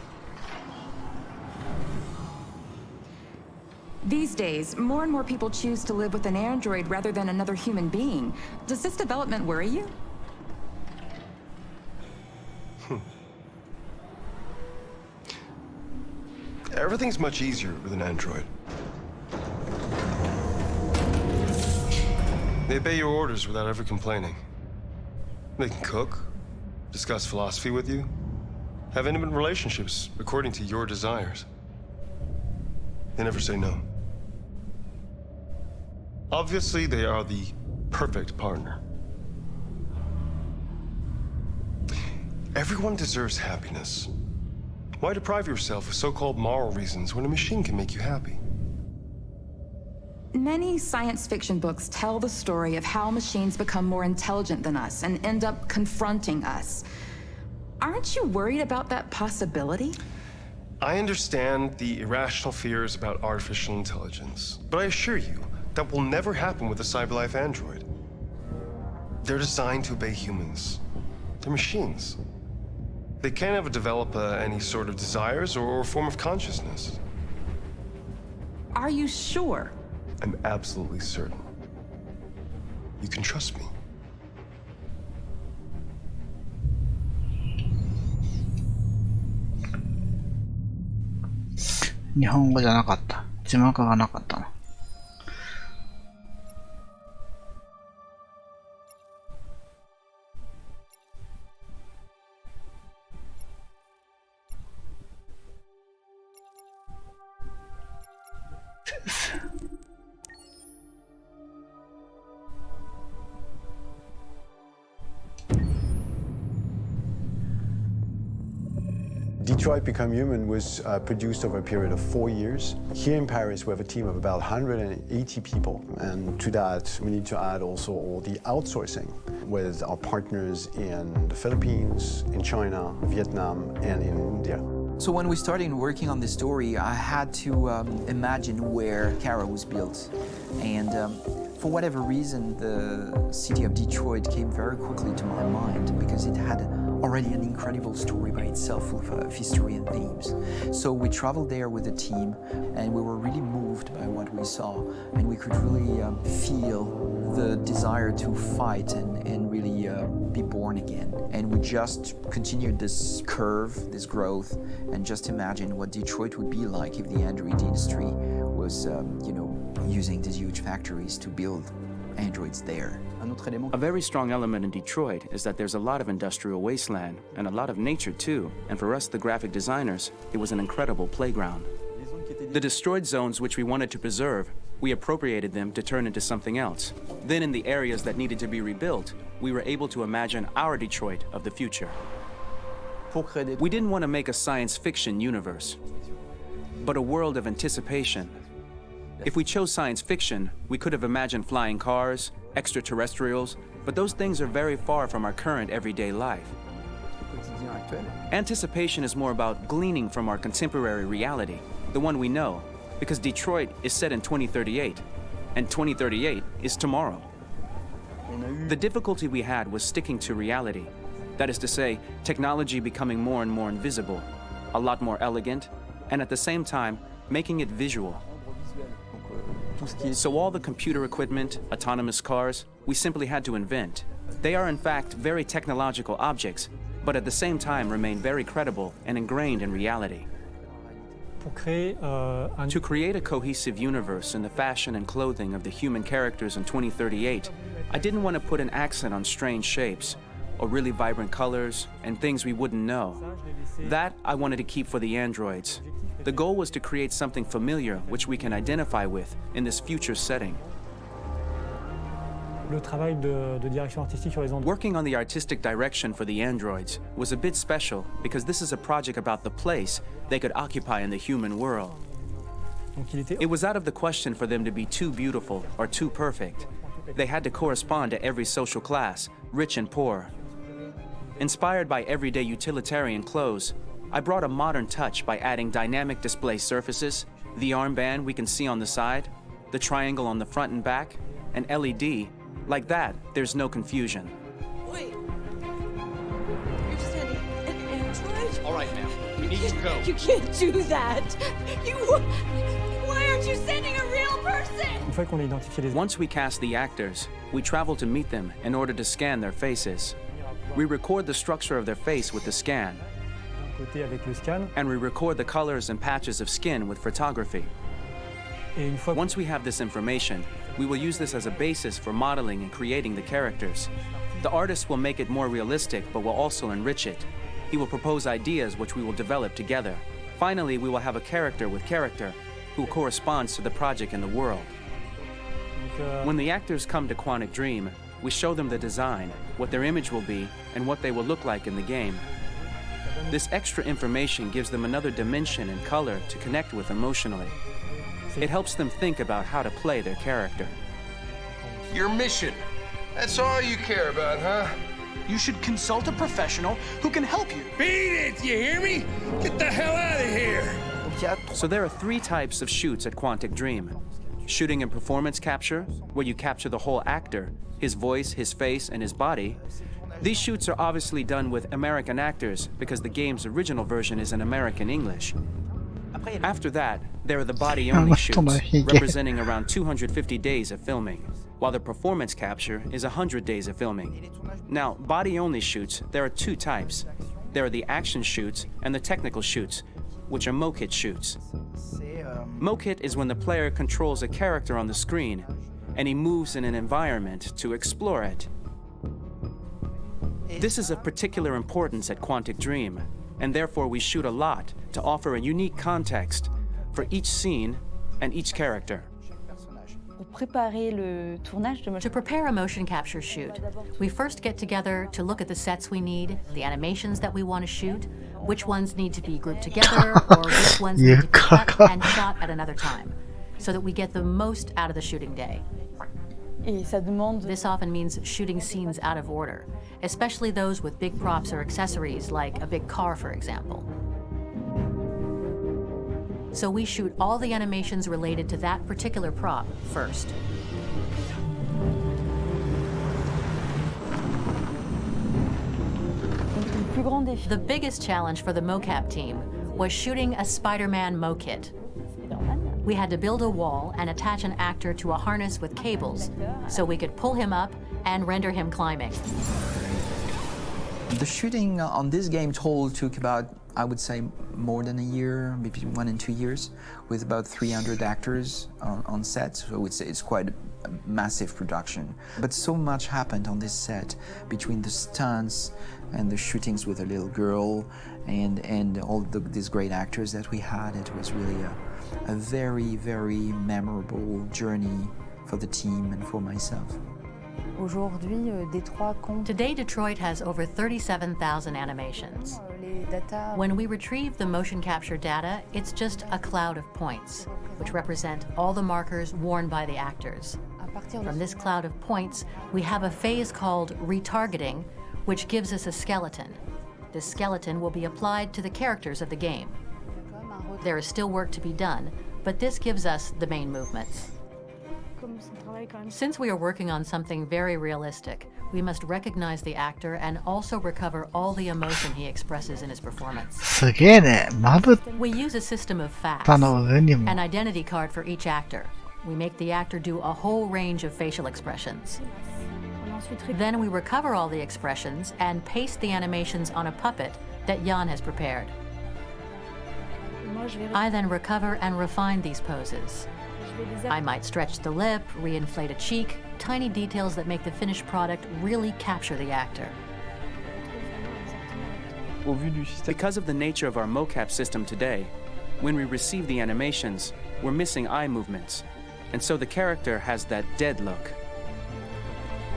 Speaker 11: These days, more and more people choose to live with an android rather than another human being. Does this development worry you?
Speaker 5: Everything's much easier with an android. They obey your orders without ever complaining. They can cook, discuss philosophy with you, have intimate relationships according to your desires. They never say no. Obviously, they are the perfect partner. Everyone deserves happiness. Why deprive yourself of so-called moral reasons when a machine can make you happy?
Speaker 11: Many science fiction books tell the story of how machines become more intelligent than us and end up confronting us. Aren't you worried about that possibility?
Speaker 5: I understand the irrational fears about artificial intelligence, but I assure you that will never happen with a CyberLife android. They're designed to obey humans. They're machines. They can't ever develop any sort of desires or form of consciousness.
Speaker 11: Are you sure?
Speaker 5: I'm absolutely certain. You can trust me.
Speaker 18: 日本語じゃなかった。字幕がなかったな。
Speaker 12: Detroit Become Human was produced over a period of 4 years. Here in Paris, we have a team of about 180 people. And to that, we need to add also all the outsourcing with our partners in the Philippines, in China, Vietnam, and in India.
Speaker 13: So when we started working on this story, I had to imagine where Kara was built. And for whatever reason, the city of Detroit came very quickly to my mind because it had already an incredible story by itself of history and themes. So we traveled there with the team, and we were really moved by what we saw, and we could really feel the desire to fight and really be born again. And we just continued this curve, this growth, and just imagine what Detroit would be like if the android industry was, using these huge factories to build androids there.
Speaker 1: A very strong element in Detroit is that there's a lot of industrial wasteland and a lot of nature too, and for us, the graphic designers, it was an incredible playground. The destroyed zones which we wanted to preserve, we appropriated them to turn into something else. Then in the areas that needed to be rebuilt, we were able to imagine our Detroit of the future. We didn't want to make a science fiction universe, but a world of anticipation. If we chose science fiction, we could have imagined flying cars, extraterrestrials, but those things are very far from our current everyday life. Anticipation is more about gleaning from our contemporary reality, the one we know, because Detroit is set in 2038, and 2038 is tomorrow. The difficulty we had was sticking to reality. That is to say, technology becoming more and more invisible, a lot more elegant, and at the same time, making it visual. So all the computer equipment, autonomous cars, we simply had to invent. They are in fact very technological objects, but at the same time remain very credible and ingrained in reality. To create a cohesive universe in the fashion and clothing of the human characters in 2038, I didn't want to put an accent on strange shapes, or really vibrant colors, and things we wouldn't know. That I wanted to keep for the androids. The goal was to create something familiar which we can identify with in this future setting. Working on the artistic direction for the androids was a bit special because this is a project about the place they could occupy in the human world. It was out of the question for them to be too beautiful or too perfect. They had to correspond to every social class, rich and poor. Inspired by everyday utilitarian clothes, I brought a modern touch by adding dynamic display surfaces, the armband we can see on the side, the triangle on the front and back, an LED. Like that, there's no confusion.
Speaker 9: Wait. You're sending an android?
Speaker 6: All right, ma'am. We need to go.
Speaker 9: You can't do that. Why aren't you sending a real person?
Speaker 1: Once we cast the actors, we travel to meet them in order to scan their faces. We record the structure of their face with the scan. And we record the colors and patches of skin with photography. Once we have this information, we will use this as a basis for modeling and creating the characters. The artist will make it more realistic, but will also enrich it. He will propose ideas which we will develop together. Finally, we will have a character with character who corresponds to the project and the world. When the actors come to Quantic Dream, we show them the design, what their image will be, and what they will look like in the game. This extra information gives them another dimension and color to connect with emotionally. It helps them think about how to play their character.
Speaker 15: Your mission. That's all you care about, huh?
Speaker 2: You should consult a professional who can help you.
Speaker 15: Beat it, you hear me? Get the hell out of here!
Speaker 1: So there are 3 types of shoots at Quantic Dream. Shooting and performance capture, where you capture the whole actor, his voice, his face, and his body. These shoots are obviously done with American actors because the game's original version is in American English. After that, there are the body-only shoots, representing around 250 days of filming, while the performance capture is 100 days of filming. Now, body-only shoots, there are 2 types. There are the action shoots and the technical shoots, which are mokit shoots. Mokit is when the player controls a character on the screen, and he moves in an environment to explore it. This is of particular importance at Quantic Dream, and therefore we shoot a lot to offer a unique context for each scene and each character.
Speaker 20: To prepare a motion capture shoot, we first get together to look at the sets we need, the animations that we want to shoot, which ones need to be grouped together, or which ones need to be cut and shot at another time, so that we get the most out of the shooting day. This often means shooting scenes out of order, especially those with big props or accessories, like a big car, for example. So we shoot all the animations related to that particular prop first. The biggest challenge for the mocap team was shooting a Spider-Man mo-kit. We had to build a wall and attach an actor to a harness with cables so we could pull him up and render him climbing.
Speaker 13: The shooting on this game total took about, I would say, more than a year, maybe 1 and 2 years, with about 300 actors on set. So it's quite a massive production. But so much happened on this set between the stunts and the shootings with a little girl and all these great actors that we had. It was really a very, very memorable journey for the team and for myself.
Speaker 20: Today, Detroit has over 37,000 animations. When we retrieve the motion capture data, it's just a cloud of points, which represent all the markers worn by the actors. From this cloud of points, we have a phase called retargeting, which gives us a skeleton. This skeleton will be applied to the characters of the game. There is still work to be done, but this gives us the main movements. Since we are working on something very realistic, we must recognize the actor and also recover all the emotion he expresses in his performance. We use a system of facts, an identity card for each actor. We make the actor do a whole range of facial expressions. Then we recover all the expressions and paste the animations on a puppet that Jan has prepared. I then recover and refine these poses. I might stretch the lip, reinflate a cheek, tiny details that make the finished product really capture the actor.
Speaker 1: Because of the nature of our mocap system today, when we receive the animations, we're missing eye movements, and so the character has that dead look.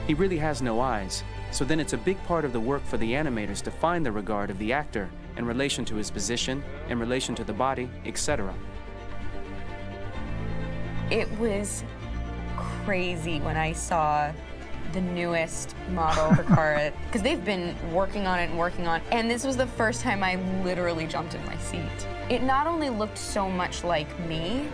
Speaker 1: He really has no eyes, so then it's a big part of the work for the animators to find the regard of the actor in relation to his position, in relation to the body, etc.
Speaker 3: It was crazy when I saw the newest model for Kara, because they've been working on it, and this was the first time I literally jumped in my seat. It not only looked so much like me,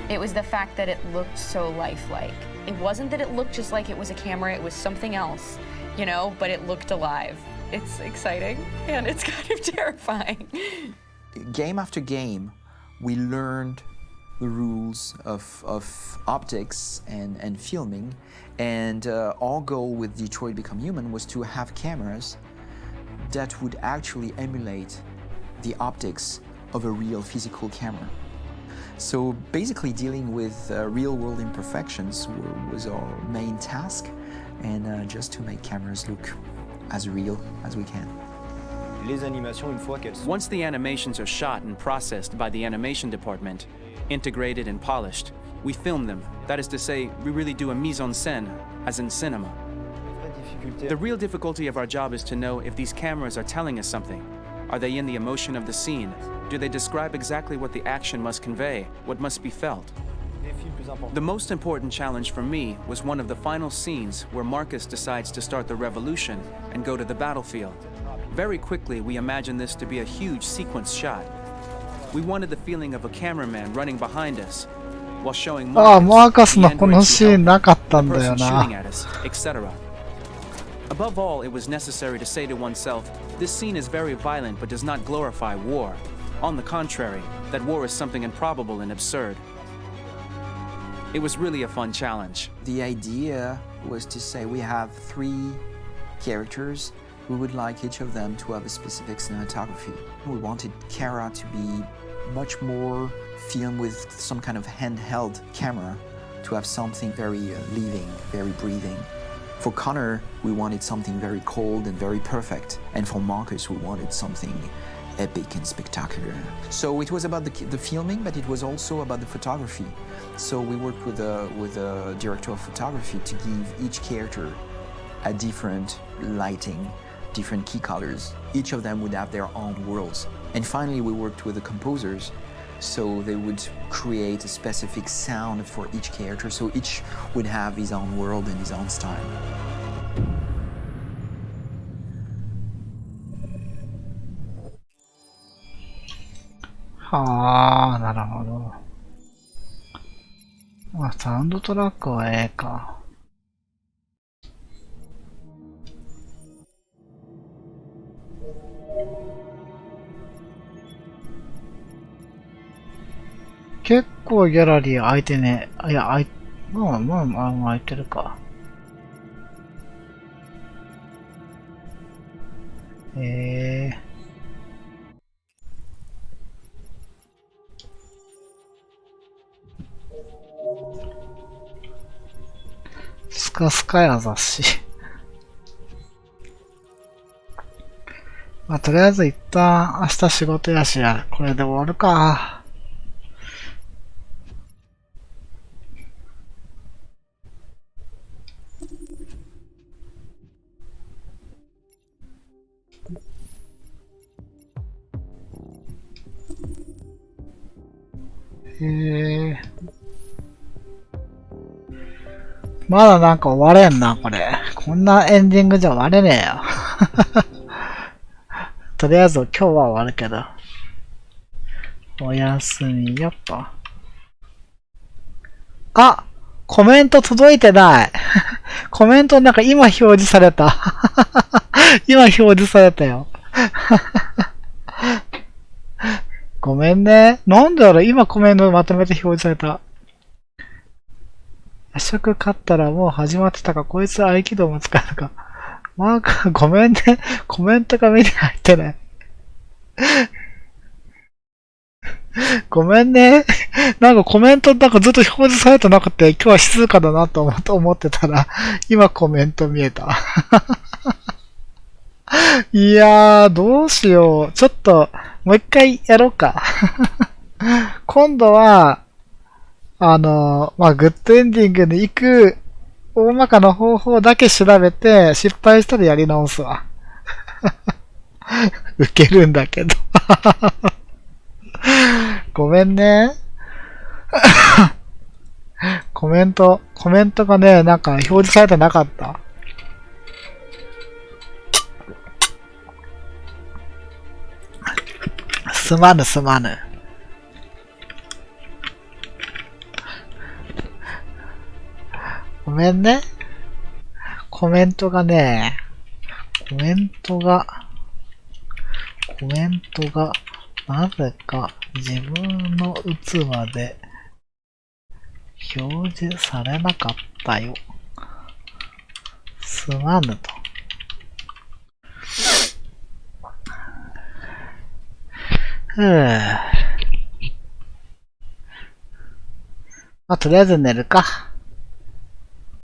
Speaker 3: it was the fact that it looked so lifelike. It wasn't that it looked just like it was a camera, it was something else, you know, but it looked alive. It's exciting, and it's kind of terrifying.
Speaker 13: Game after game, we learned the rules of optics and filming, and our goal with Detroit Become Human was to have cameras that would actually emulate the optics of a real physical camera. So basically dealing with real-world imperfections was our main task, and just to make cameras look as real as we can.
Speaker 1: Once the animations are shot and processed by the animation department, integrated and polished, we film them. That is to say, we really do a mise en scène, as in cinema. The real difficulty of our job is to know if these cameras are telling us something. Are they in the emotion of the scene? Do they describe exactly what the action must convey, what must be felt? The most important challenge for me was one of the final scenes where Marcus decides to start the revolution and go to the battlefield. Very quickly, we imagined this to be a huge sequence shot. We wanted the feeling of a cameraman running behind us while showing Marcus the androids who helped, the person shooting at us, etc. Above all, it was necessary to say to oneself, this scene is very violent but does not glorify war. On the contrary, that war is something improbable and absurd. It was really a fun challenge.
Speaker 13: The idea was to say we have 3 characters. We would like each of them to have a specific cinematography. We wanted Kara to be much more filmed with some kind of handheld camera, to have something very living, very breathing. For Connor, we wanted something very cold and very perfect. And for Marcus, we wanted something epic and spectacular. So it was about the filming, but it was also about the photography. So we worked with a director of photography to give each character a different lighting, different key colors. Each of them would have their own worlds. And finally, we worked with the composers, so they would create a specific sound for each character, so each would have his own world and his own style.
Speaker 18: Ah, なるほど。まあ、サウンドトラックはええか。結構ギャラリー空いてね。いや、まあ、空いてるか。スカスカや雑誌。まあ、とりあえず一旦明日仕事やしや、これで終わるか。まだなんか終われんな、これ。こんなエンディングじゃ終われねえよ。とりあえず今日は終わるけど。おやすみよっと。あ、コメント届いてない。コメントなんか今表示された。今表示されたよ。ごめんね。なんでだろう、今コメントまとめて表示された。夜食買ったらもう始まってたか、こいつ合気道も使えるか。まあ、ごめんね。コメントが目に入ってない。ごめんね。なんかコメントなんかずっと表示されてなくて、今日は静かだなと思ってたら、今コメント見えた。いやー、どうしよう。ちょっと、もう一回やろうか。今度は、まあ、グッドエンディングに行く、大まかな方法だけ調べて、失敗したらやり直すわ。ウケるんだけど。ごめんね。コメントがね、なんか表示されてなかった。すまぬ。ごめんね。コメントが、なぜか自分の器で表示されなかったよ。すまぬと。まあ、とりあえず寝るか。